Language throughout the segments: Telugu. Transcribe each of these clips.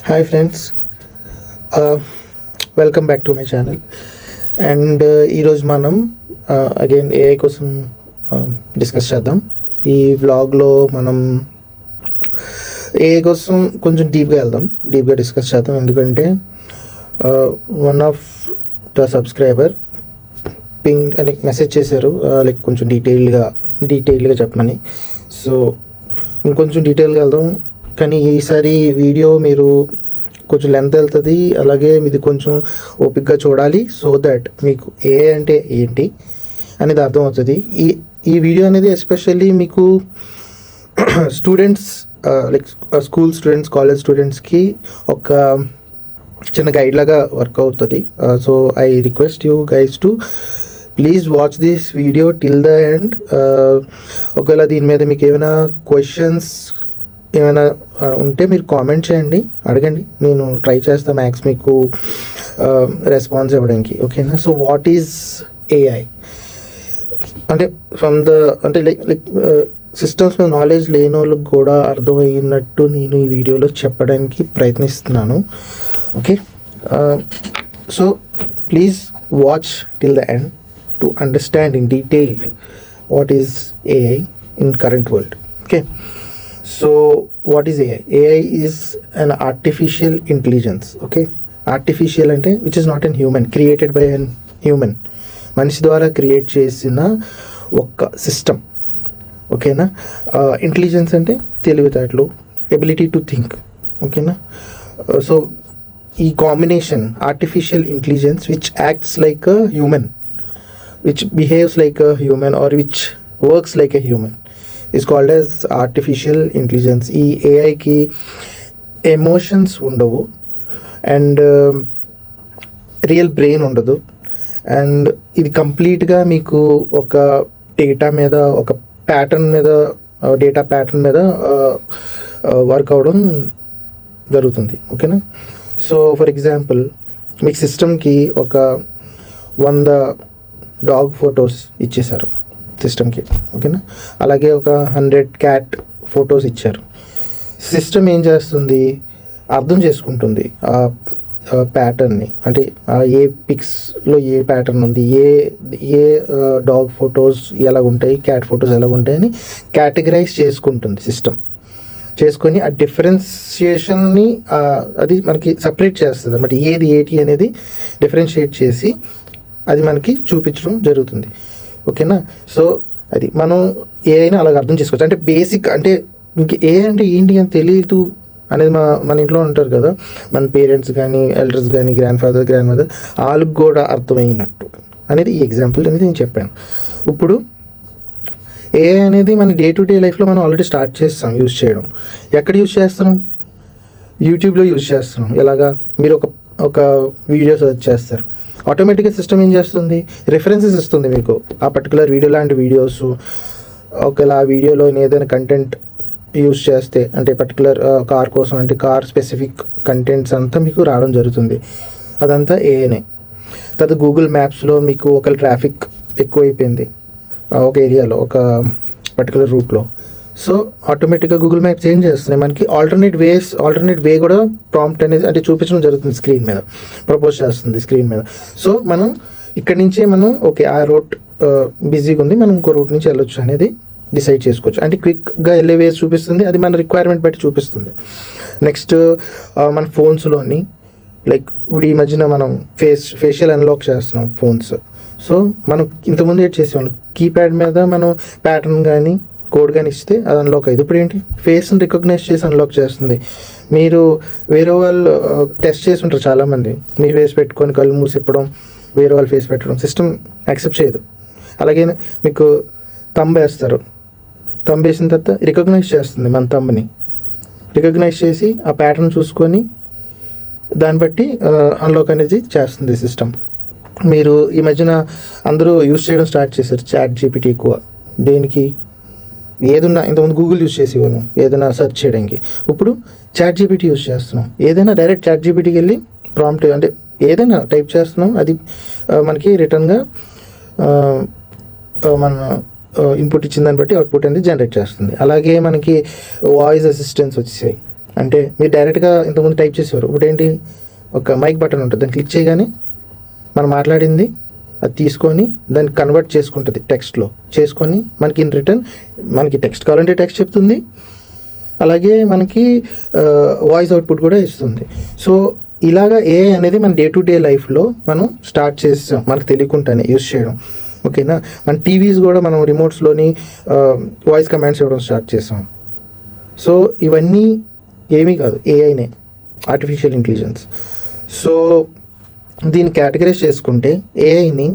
Hi friends, welcome back to my channel. And ఈరోజు మనం అగైన్ ఏఐ కోసం డిస్కస్ చేద్దాం. ఈ వ్లాగ్లో మనం ఏఐ కోసం కొంచెం డీప్గా డిస్కస్ చేద్దాం. ఎందుకంటే one of the subscriber ping అని మెసేజ్ చేశారు, లైక్ కొంచెం డీటెయిల్గా చెప్పమని. సో ఇంకొంచెం డీటెయిల్గా వెళ్దాం. కానీ ఈసారి వీడియో మీరు కొంచెం లెంత్ వెళ్తుంది, అలాగే మీది కొంచెం ఓపిక్గా చూడాలి. సో దట్ మీకు ఏ అంటే ఏంటి అనేది అర్థమవుతుంది. ఈ వీడియో అనేది ఎస్పెషల్లీ మీకు students, like school students, college స్టూడెంట్స్కి ఒక చిన్న గైడ్ లాగా వర్క్ అవుతుంది. So I request you guys to please watch this video till the end. ఒకవేళ దీని మీద మీకు ఏమైనా క్వశ్చన్స్ ఏమైనా ఉంటే మీరు కామెంట్ చేయండి, అడగండి. నేను ట్రై చేస్తాను మ్యాక్స్ మీకు రెస్పాన్స్ ఇవ్వడానికి. ఓకేనా? సో వాట్ ఈజ్ ఏఐ అంటే లైక్ సిస్టమ్స్ మీద నాలెడ్జ్ లేని వాళ్ళకి కూడా అర్థమయ్యినట్టు నేను ఈ వీడియోలో చెప్పడానికి ప్రయత్నిస్తున్నాను. Okay, so please watch till the end to understand in detail what is AI in current world. Okay, so what is AI? AI is an artificial intelligence. Okay, artificial ante which is not an human, created by an human, మనిషి ద్వారా క్రియేట్ చేసిన ఒక సిస్టమ్. ఓకేనా? ఇంటెలిజెన్స్ అంటే తెలివితేటలు, ఎబిలిటీ టు థింక్. ఓకేనా? సో ఈ combination artificial intelligence which acts like a human, which behaves like a human or which works like a human is called as artificial intelligence. ఈ ఏఐకి ఎమోషన్స్ ఉండవు, అండ్ రియల్ బ్రెయిన్ ఉండదు, అండ్ ఇది కంప్లీట్గా మీకు ఒక డేటా ప్యాటర్న్ మీద వర్క్ అవడం జరుగుతుంది. ఓకేనా? సో ఫర్ ఎగ్జాంపుల్ మీకు సిస్టమ్కి ఒక 100 డాగ్ ఫొటోస్ ఇచ్చేశారు సిస్టమ్కి. ఓకేనా? అలాగే ఒక 100 క్యాట్ ఫొటోస్ ఇచ్చారు. సిస్టమ్ ఏం చేస్తుంది? అర్థం చేసుకుంటుంది ఆ ప్యాటర్న్ని, అంటే ఏ పిక్స్లో ఏ ప్యాటర్న్ ఉంది, ఏ డాగ్ ఫొటోస్ ఎలా ఉంటాయి, క్యాట్ ఫొటోస్ ఎలా ఉంటాయి అని కేటగరైజ్ చేసుకుంటుంది సిస్టమ్. చేసుకొని ఆ డిఫరెన్షియేషన్ని అది మనకి సపరేట్ చేస్తుంది అన్నమాట. ఏది ఏంటి అనేది డిఫరెన్షియేట్ చేసి అది మనకి చూపించడం జరుగుతుంది. ఓకేనా? సో అది మనం ఏఐని అలాగ అర్థం చేసుకోవచ్చు. అంటే బేసిక్, అంటే ఇంక ఏ అంటే ఏంటి అని తెలియదు అనేది మన ఇంట్లో ఉంటారు కదా, మన పేరెంట్స్ కానీ, ఎల్డర్స్ కానీ, గ్రాండ్ ఫాదర్, గ్రాండ్ మదర్, వాళ్ళకి కూడా అర్థమైనట్టు అనేది ఈ ఎగ్జాంపుల్ అనేది నేను చెప్పాను. ఇప్పుడు ఏఐ అనేది మన డే టు డే లైఫ్లో మనం ఆల్రెడీ స్టార్ట్ చేస్తాం యూజ్ చేయడం. ఎక్కడ యూజ్ చేస్తున్నాం? యూట్యూబ్లో యూజ్ చేస్తున్నాం. ఎలాగా? మీరు ఒక వీడియో సెర్చ్ చేస్తారు, ఆటోమేటిక్గా సిస్టమ్ ఏం చేస్తుంది? రిఫరెన్సెస్ ఇస్తుంది మీకు. ఆ పర్టికులర్ వీడియో లాంటి వీడియోస్, ఒకవేళ ఆ వీడియోలో ఏదైనా కంటెంట్ యూజ్ చేస్తే, అంటే పర్టికులర్ కార్ కోసం అంటే కార్ స్పెసిఫిక్ కంటెంట్స్ అంతా మీకు రావడం జరుగుతుంది. అదంతా ఏఐనే. తర్వాత గూగుల్ మ్యాప్స్లో మీకు ఒకవేళ ట్రాఫిక్ ఎక్కువైపోయింది ఒక ఏరియాలో, ఒక పర్టికులర్ రూట్లో, సో ఆటోమేటిక్గా గూగుల్ మ్యాప్స్ ఏం చేస్తున్నాయి? మనకి ఆల్టర్నేట్ వే కూడా ప్రాంప్ట్ అనేది అంటే చూపించడం జరుగుతుంది, స్క్రీన్ మీద ప్రపోజ్ చేస్తుంది స్క్రీన్ మీద. సో మనం ఇక్కడి నుంచే ఓకే ఆ రూట్ బిజీగా ఉంది, మనం ఇంకో రూట్ నుంచి వెళ్ళొచ్చు అనేది డిసైడ్ చేసుకోవచ్చు. అంటే క్విక్గా వెళ్ళే వేస్ చూపిస్తుంది, అది మన రిక్వైర్మెంట్ బట్టి చూపిస్తుంది. నెక్స్ట్ మన ఫోన్స్లోని లైక్ ఇప్పుడు ఈ మధ్యన మనం ఫేషియల్ అన్లాక్ చేస్తున్నాం ఫోన్స్. సో మనం ఇంతకుముందు ఏం చేసేవాళ్ళం, కీప్యాడ్ మీద మనం ప్యాటర్న్ కానీ కోడ్ కానీ ఇస్తే అది అన్లాక్ అయ్యింది. ఇప్పుడు ఏంటి? ఫేస్ని రికగ్నైజ్ చేసి అన్లాక్ చేస్తుంది. మీరు వేరే వాళ్ళు టెస్ట్ చేసి ఉంటారు చాలామంది, మీ ఫేస్ పెట్టుకొని కళ్ళు మూసిప్పడం, వేరే వాళ్ళ ఫేస్ పెట్టడం, సిస్టమ్ యాక్సెప్ట్ చేయదు. అలాగే మీకు థంబ్ వేస్తారు, థంబ్ వేసిన తర్వాత రికగ్నైజ్ చేస్తుంది, మన థంబ్ని రికగ్నైజ్ చేసి ఆ ప్యాటర్న్ చూసుకొని దాన్ని బట్టి అన్లాక్ అనేది చేస్తుంది సిస్టమ్. మీరు ఈ మధ్యన అందరూ యూజ్ చేయడం స్టార్ట్ చేశారు చాట్ జీపీటీ ఎక్కువ. దేనికి? ఏదన్నా ఇంతకుముందు గూగుల్ యూజ్ చేసేవాళ్ళం ఏదైనా సెర్చ్ చేయడానికి, ఇప్పుడు చాట్ జీపీటీ యూజ్ చేస్తున్నాం. ఏదైనా డైరెక్ట్ చాట్ జీపీటీకి వెళ్ళి ప్రాంప్ట్ అంటే ఏదైనా టైప్ చేస్తున్నాం, అది మనకి రిటర్న్గా మన ఇన్పుట్ ఇచ్చిన దాన్ని బట్టి అవుట్పుట్ అనేది జనరేట్ చేస్తుంది. అలాగే మనకి వాయిస్ అసిస్టెంట్స్ వచ్చేసాయి. అంటే మీరు డైరెక్ట్గా ఇంతకుముందు టైప్ చేసేవారు, ఇప్పుడు ఏంటి, ఒక మైక్ బటన్ ఉంటుంది, దాన్ని క్లిక్ చేయగానే మనం మాట్లాడింది అది తీసుకొని దాన్ని కన్వర్ట్ చేసుకుంటుంది టెక్స్ట్లో, చేసుకొని మనకి ఇన్ రిటర్న్ మనకి టెక్స్ట్ కావాలంటే టెక్స్ట్ చెప్తుంది, అలాగే మనకి వాయిస్ అవుట్పుట్ కూడా ఇస్తుంది. సో ఇలాగా ఏఐ అనేది మన డే టు డే లైఫ్లో మనం స్టార్ట్ చేస్తాం మనకు తెలియకుండానే యూస్ చేయడం. ఓకేనా, మన టీవీస్ కూడా మనం రిమోట్స్లోని వాయిస్ కమాండ్స్ ఇవ్వడం స్టార్ట్ చేస్తాం. సో ఇవన్నీ ఏమీ కాదు, ఏఐనే, ఆర్టిఫిషియల్ ఇంటెలిజెన్స్. సో దీన్ని కేటగరైజ్ చేసుకుంటే ఏఐని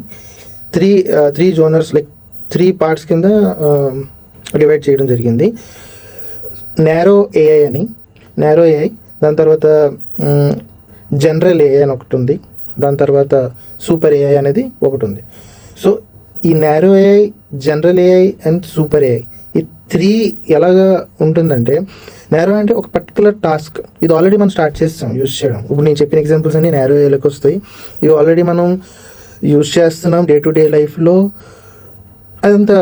త్రీ జోనర్స్ లైక్ 3 పార్ట్స్ కింద డివైడ్ చేయడం జరిగింది. నేరో ఏఐ అని, నేరో ఏఐ, దాని తర్వాత జనరల్ ఏఐ అని ఒకటి ఉంది, దాని తర్వాత సూపర్ ఏఐ అనేది ఒకటి ఉంది. సో ఈ narrow AI, general AI and super AI, ఈ 3 ఎలాగా ఉంటుందంటే, నేరో అంటే ఒక పర్టికులర్ టాస్క్, ఇది ఆల్రెడీ మనం స్టార్ట్ చేస్తాం యూజ్ చేయడం. ఇప్పుడు నేను చెప్పిన ఎగ్జాంపుల్స్ అన్ని నేరో ఏఐలోకి వస్తాయి. ఇవి ఆల్రెడీ మనం యూజ్ చేస్తున్నాం డే టు డే లైఫ్లో. అదంత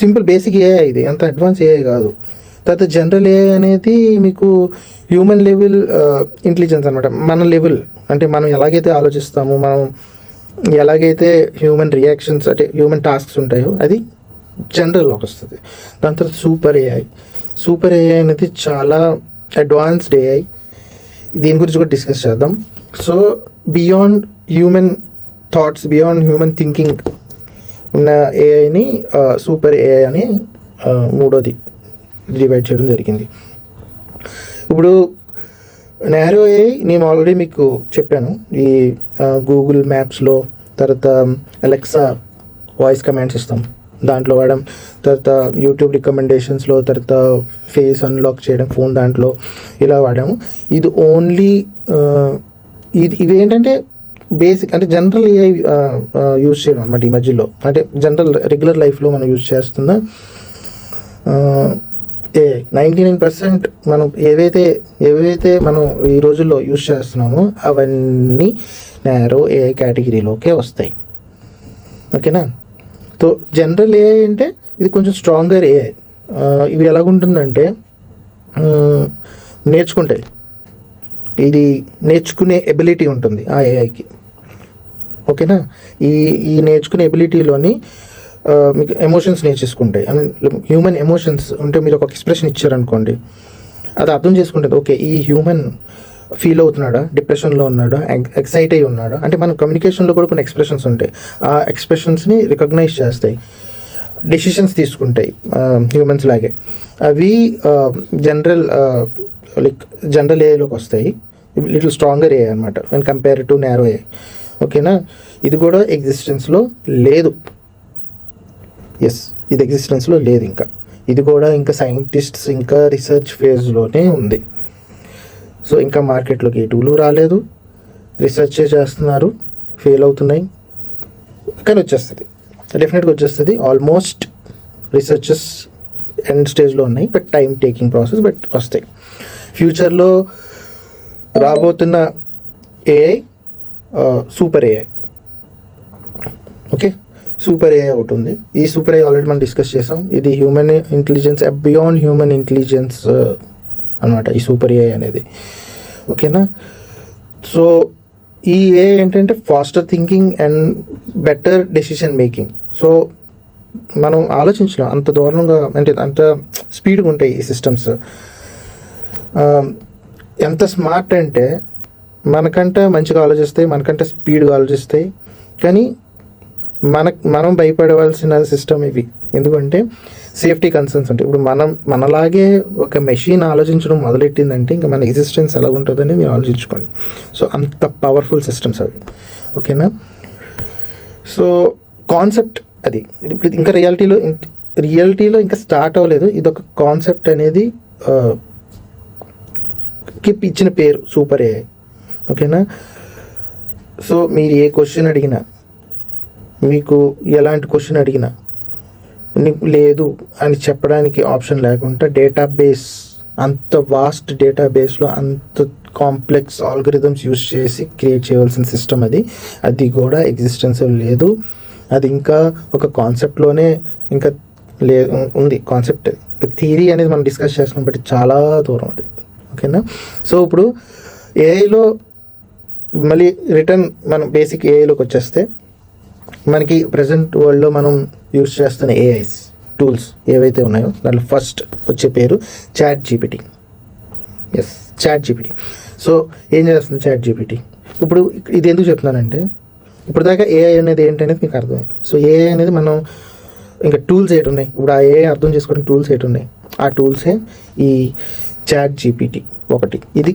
సింపుల్ బేసిక్ ఏఐ, ఇది అంత అడ్వాన్స్ ఏఐ కాదు. తర్వాత జనరల్ ఏఐ అనేది మీకు హ్యూమన్ లెవెల్ ఇంటెలిజెన్స్ అనమాట. మన లెవెల్ అంటే మనం ఎలాగైతే ఆలోచిస్తామో, మనం ఎలాగైతే హ్యూమన్ రియాక్షన్స్ అంటే హ్యూమన్ టాస్క్స్ ఉంటాయో అది జనరల్లోకి వస్తుంది. దాని తర్వాత సూపర్ ఏఐ, సూపర్ ఏఐ అనేది చాలా అడ్వాన్స్డ్ ఏఐ. దీని గురించి కూడా డిస్కస్ చేద్దాం. So beyond human thoughts, beyond human thinking ఉన్న ఏఐని సూపర్ ఏఐ అని మూడోది డివైడ్ చేయడం జరిగింది. ఇప్పుడు నేరో ఏఐ నేను ఆల్రెడీ మీకు చెప్పాను, ఈ గూగుల్ మ్యాప్స్లో, తర్వాత అలెక్సా వాయిస్ కమాండ్స్ ఇస్తాం దాంట్లో వాడడం, తర్వాత యూట్యూబ్ రికమెండేషన్స్లో, తర్వాత ఫేస్ అన్లాక్ చేయడం ఫోన్ దాంట్లో ఇలా వాడాము. ఇది ఓన్లీ ఇవి ఏంటంటే బేసిక్ అంటే జనరల్ ఏఐ యూజ్ చేయడం అనమాట ఈ మధ్యలో, అంటే జనరల్ రెగ్యులర్ లైఫ్లో మనం యూజ్ చేస్తున్న ఏఐ. 99% మనం ఏవైతే మనం ఈ రోజుల్లో యూజ్ చేస్తున్నామో అవన్నీ నేరో ఏఐ కేటగిరీలోకే వస్తాయి. ఓకేనా. సో జనరల్ ఏఐ అంటే ఇది కొంచెం స్ట్రాంగర్ ఏఐ. ఇవి ఎలాగుంటుందంటే నేర్చుకుంటాయి, ఇది నేర్చుకునే ఎబిలిటీ ఉంటుంది ఆ ఏఐకి. ఓకేనా. ఈ నేర్చుకునే ఎబిలిటీలోని మీకు ఎమోషన్స్ నేర్చేసుకుంటాయి. హ్యూమన్ ఎమోషన్స్ ఉంటే మీరు ఒక ఎక్స్ప్రెషన్ ఇచ్చారనుకోండి, అది అర్థం చేసుకుంటుంది. ఓకే, ఈ హ్యూమన్ ఫీల్ అవుతున్నాడా, డిప్రెషన్లో ఉన్నాడా, ఎక్సైట్ అయి ఉన్నాడా, అంటే మన కమ్యూనికేషన్లో కూడా కొన్ని ఎక్స్ప్రెషన్స్ ఉంటాయి. ఆ ఎక్స్ప్రెషన్స్ని రికగ్నైజ్ చేస్తాయి, డెసిషన్స్ తీసుకుంటాయి హ్యూమన్స్ లాగే. అవి జనరల్ ఏఐలోకి వస్తాయి. లిటిల్ స్ట్రాంగర్ ఏఐ అనమాట when compare to narrow AI. ఓకేనా. ఇది కూడా ఎగ్జిస్టెన్స్లో లేదు. ఎస్, ఇది ఎగ్జిస్టెన్స్లో లేదు ఇంకా. ఇది కూడా ఇంకా సైంటిస్ట్స్ ఇంకా రీసెర్చ్ ఫేజ్లోనే ఉంది. సో ఇంకా మార్కెట్లోకి ఏ టూలు రాలేదు, రీసెర్చే చేస్తున్నారు, ఫెయిల్ అవుతున్నాయి, కానీ వచ్చేస్తుంది, డెఫినెట్గా వచ్చేస్తుంది. ఆల్మోస్ట్ రీసెర్చెస్ ఎండ్ స్టేజ్లో ఉన్నాయి, but time taking process, but వస్తాయి. ఫ్యూచర్లో రాబోతున్న AI super AI. Okay, super AI ఒకటి ఉంది. ఈ సూపర్ ఏఐ ఆల్రెడీ మనం డిస్కస్ చేసాం. ఇది human intelligence, beyond human intelligence అనమాట ఈ సూపర్ ఏఐ అనేది. ఓకేనా. సో ఈ ఏఐ ఏంటంటే faster thinking and better decision making. So మనం ఆలోచించలేం అంత దారుణంగా, అంటే అంత స్పీడ్గా ఉంటాయి ఈ సిస్టమ్స్. ఎంత స్మార్ట్ అంటే మనకంటే మంచిగా ఆలోచిస్తాయి, మనకంటే స్పీడ్గా ఆలోచిస్తాయి, కానీ మనం భయపడవలసిన సిస్టమ్ ఇవి. ఎందుకంటే సేఫ్టీ కన్సర్న్స్ ఉంటాయి. ఇప్పుడు మనలాగే ఒక మెషిన్ ఆలోచించడం మొదలెట్టిందంటే ఇంకా మన ఎగ్జిస్టెన్స్ ఎలా ఉంటుందని మీరు ఆలోచించుకోండి. సో అంత పవర్ఫుల్ సిస్టమ్స్ అవి. ఓకేనా. సో కాన్సెప్ట్ అది ఇప్పుడు ఇంకా రియాలిటీలో ఇంకా స్టార్ట్ అవ్వలేదు. ఇది ఒక కాన్సెప్ట్ అనేది ఇచ్చిన పేరు సూపర్ ఏఐ. ఓకేనా. సో మీరు ఏ క్వశ్చన్ అడిగినా, మీకు ఎలాంటి క్వశ్చన్ అడిగినా లేదు అని చెప్పడానికి ఆప్షన్ లేకుండా డేటాబేస్, అంత వాస్ట్ డేటాబేస్లో అంత కాంప్లెక్స్ ఆల్గరిథమ్స్ యూస్ చేసి క్రియేట్ చేయవలసిన సిస్టమ్ అది కూడా ఎగ్జిస్టెన్స్ లేదు. అది ఇంకా ఒక కాన్సెప్ట్లోనే ఇంకా ఉంది కాన్సెప్ట్. థియరీ అనేది మనం డిస్కస్ చేస్తున్నాం, బట్ చాలా దూరం అది. ఓకేనా. సో ఇప్పుడు ఏఐలో మళ్ళీ రిటర్న్ మనం బేసిక్ ఏఐలోకి వచ్చేస్తే మనకి ప్రజెంట్ వరల్డ్లో మనం యూస్ చేస్తున్న ఏఐస్ టూల్స్ ఏవైతే ఉన్నాయో దాంట్లో ఫస్ట్ వచ్చే పేరు ChatGPT. Yes, ChatGPT. సో ఏం చేస్తుంది ChatGPT? ఇప్పుడు ఇది ఎందుకు చెప్తున్నానంటే ఇప్పుడు దాకా ఏఐ అనేది ఏంటనేది మీకు అర్థమైంది. సో ఏఐ అనేది మనం ఇంకా టూల్స్ ఏంటి ఉన్నాయి, ఇప్పుడు ఆ ఏఐ అర్థం చేసుకోవడం టూల్స్ ఏంటి ఉన్నాయి, ఆ టూల్సే ఈ ChatGPT ఒకటి. ఇది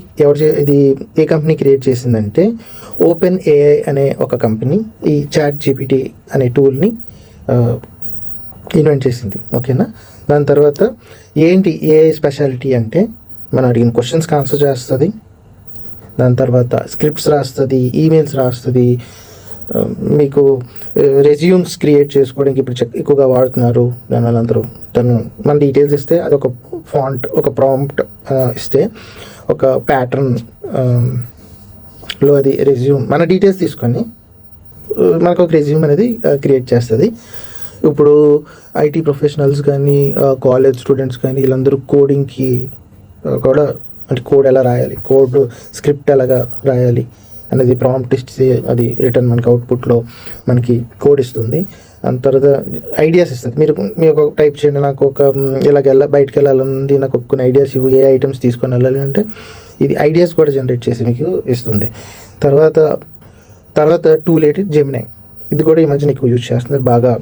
ఇది ఏ కంపెనీ క్రియేట్ చేసిందంటే ఓపెన్ ఏఐ అనే ఒక కంపెనీ ఈ ChatGPT అనే టూల్ని ఇన్వెంట్ చేసింది. ఓకేనా. దాని తర్వాత ఏంటి ఏఐ స్పెషాలిటీ అంటే మనం అడిగిన క్వశ్చన్స్కి ఆన్సర్ చేస్తుంది, దాని తర్వాత స్క్రిప్ట్స్ రాస్తుంది, ఈమెయిల్స్ రాస్తుంది, మీకు రెజ్యూమ్స్ క్రియేట్ చేసుకోవడానికి ఇప్పుడు ఎక్కువగా వాడుతున్నారు. దానివల్ల అందరూ మన డీటెయిల్స్ ఇస్తే అది ఒక ఫాంట్, ఒక ప్రాంప్ట్ ఇస్తే ఒక ప్యాటర్న్ లో అది రెజ్యూమ్ మన డీటెయిల్స్ తీసుకొని మనకు ఒక రెజ్యూమ్ అనేది క్రియేట్ చేస్తుంది. ఇప్పుడు ఐటీ ప్రొఫెషనల్స్ కానీ కాలేజ్ స్టూడెంట్స్ కానీ వీళ్ళందరూ కోడింగ్కి కూడా అంటే కోడ్ ఎలా రాయాలి, కోడ్ స్క్రిప్ట్ ఎలాగా రాయాలి అనేది ప్రాంప్ట్ ఇస్తే అది రిటర్న్ మనకి అవుట్పుట్లో మనకి కోడ్ ఇస్తుంది. దాని తర్వాత ఐడియాస్ ఇస్తుంది. మీరు ఒక టైప్ చేయండి, నాకు ఒక బయటకు వెళ్ళాలని నాకు కొన్ని ఐడియాస్ ఇవ్వు, ఏ ఐటమ్స్ తీసుకొని వెళ్ళాలి అంటే ఇది ఐడియాస్ కూడా జనరేట్ చేసి మీకు ఇస్తుంది. తర్వాత టూల్ ఏంటి జెమినై. ఇది కూడా ఈ మధ్య ఎక్కువ యూజ్ చేస్తున్నారు, బాగా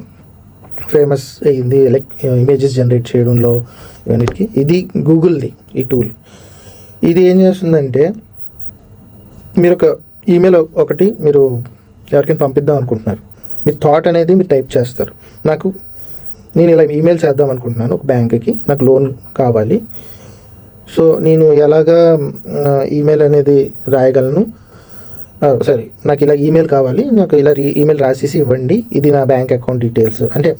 ఫేమస్ అయింది లైక్ ఇమేజెస్ జనరేట్ చేయడంలో ఇవన్నిటికి. ఇది గూగుల్ది ఈ టూల్. ఇది ఏం చేస్తుందంటే మీరు ఒక ఈమెయిల్ ఒకటి మీరు ఎవరికైనా పంపిద్దాం అనుకుంటున్నారు, మీ థాట్ అనేది మీరు టైప్ చేస్తారు. నేను ఇలా ఈమెయిల్ చేద్దాం అనుకుంటున్నాను ఒక బ్యాంక్కి, నాకు లోన్ కావాలి, సో నేను ఎలాగా ఈమెయిల్ అనేది రాయగలను, సరే నాకు ఇలా ఈమెయిల్ కావాలి, నాకు ఇలా ఈమెయిల్ రాసేసి ఇవ్వండి, ఇది నా బ్యాంక్ అకౌంట్ డీటెయిల్స్ అంటే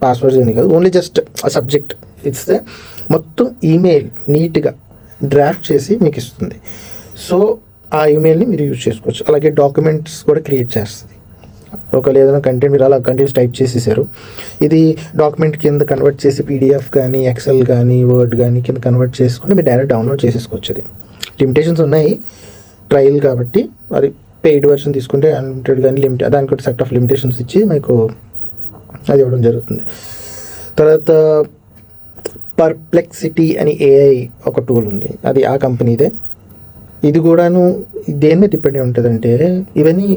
పాస్వర్డ్స్ అని కాదు, ఓన్లీ జస్ట్ ఆ సబ్జెక్ట్ ఇస్తే మొత్తం ఈమెయిల్ నీట్గా డ్రాఫ్ట్ చేసి మీకు ఇస్తుంది. సో ఆ ఈమెయిల్ని మీరు యూజ్ చేసుకోవచ్చు. అలాగే డాక్యుమెంట్స్ కూడా క్రియేట్ చేస్తుంది. ఒకవేళ ఏదైనా కంటెంట్ మీరు అలా కంటెంట్స్ టైప్ చేసేసారు, ఇది డాక్యుమెంట్ కింద కన్వర్ట్ చేసి PDF కానీ ఎక్సెల్ కానీ వర్డ్ కానీ కింద కన్వర్ట్ చేసుకుని మీరు డైరెక్ట్ డౌన్లోడ్ చేసేసుకోవచ్చు. అది లిమిటేషన్స్ ఉన్నాయి ట్రయల్ కాబట్టి, అది పెయిడ్ వర్షన్ తీసుకుంటే అన్లిమిటెడ్ కానీ దానికి ఒక సెట్ ఆఫ్ లిమిటేషన్స్ ఇచ్చి మీకు అది ఇవ్వడం జరుగుతుంది. తర్వాత పర్ప్లెక్సిటీ అని AI ఒక టూల్ ఉంది, అది ఆ కంపెనీదే. ఇది కూడాను దేని మీద డిపెండ్ అయి ఉంటుందంటే ఇవన్నీ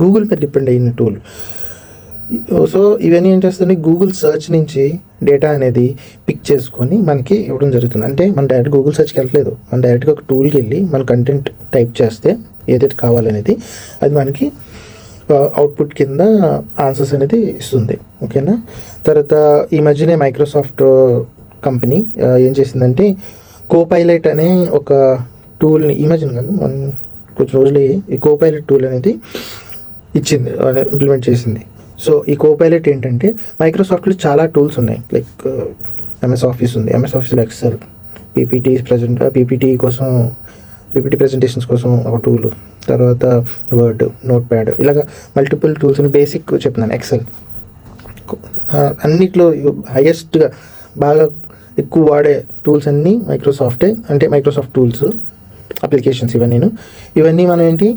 గూగుల్ మీద డిపెండ్ అయిన టూల్. సో ఇవన్నీ ఏం చేస్తుంది, గూగుల్ సర్చ్ నుంచి డేటా అనేది పిక్ చేసుకొని మనకి ఇవ్వడం జరుగుతుంది. అంటే మన డైరెక్ట్ గూగుల్ సర్చ్కి వెళ్ళలేదు, మన డైరెక్ట్గా ఒక టూల్కి వెళ్ళి మన కంటెంట్ టైప్ చేస్తే ఏదైతే కావాలనేది అది మనకి అవుట్పుట్ కింద ఆన్సర్స్ అనేది ఇస్తుంది. ఓకేనా. తర్వాత ఈ మధ్యనే మైక్రోసాఫ్ట్ కంపెనీ ఏం చేసిందంటే కోపైలట్ అనే ఒక టూల్ని, ఈ మధ్యన కాదు కొంచెం రోజులు ఈ కోపైలట్ టూల్ అనేది ఇచ్చింది, ఇంప్లిమెంట్ చేసింది. సో ఈ కోపైలట్ ఏంటంటే మైక్రోసాఫ్ట్లో చాలా టూల్స్ ఉన్నాయి, లైక్ MS ఆఫీస్ ఉంది, MS ఆఫీస్లో ఎక్సెల్, పీపీటీ ప్రజెంటేషన్స్ కోసం ఒక టూల్, తర్వాత వర్డ్, నోట్ ప్యాడ్, ఇలాగ మల్టిపుల్ టూల్స్. బేసిక్ చెప్తున్నాను, ఎక్సెల్ అన్నిట్లో హైయెస్ట్గా బాగా ఎక్కువ వాడే టూల్స్ అన్నీ మైక్రోసాఫ్టే, అంటే మైక్రోసాఫ్ట్ టూల్స్ అప్లికేషన్స్ ఇవన్నీ మనం ఏంటి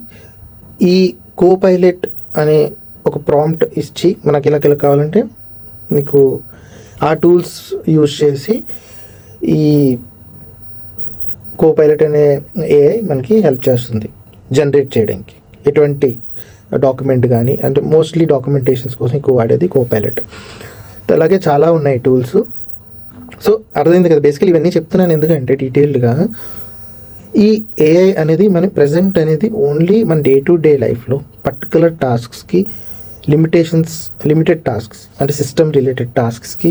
ఈ కోపైలట్ అనే ఒక ప్రాంప్ట్ ఇచ్చి మనకి ఇలా కావాలంటే మీకు ఆ టూల్స్ యూజ్ చేసి ఈ కోపైలట్ అనే AI మనకి హెల్ప్ చేస్తుంది జనరేట్ చేయడానికి ఎటువంటి డాక్యుమెంట్ కానీ, అంటే మోస్ట్లీ డాక్యుమెంటేషన్స్ కోసం ఎక్కువ వాడేది కోపైలట్. అలాగే చాలా ఉన్నాయి టూల్స్. సో అర్థమైంది కదా, బేసికలీ ఇవన్నీ చెప్తున్నాను ఎందుకంటే డీటెయిల్డ్గా ఈ AI అనేది మన ప్రజెంట్ అనేది ఓన్లీ మన డే టు డే లైఫ్లో పర్టికులర్ టాస్క్స్కి లిమిటెడ్ టాస్క్స్ అంటే సిస్టమ్ రిలేటెడ్ టాస్క్స్కి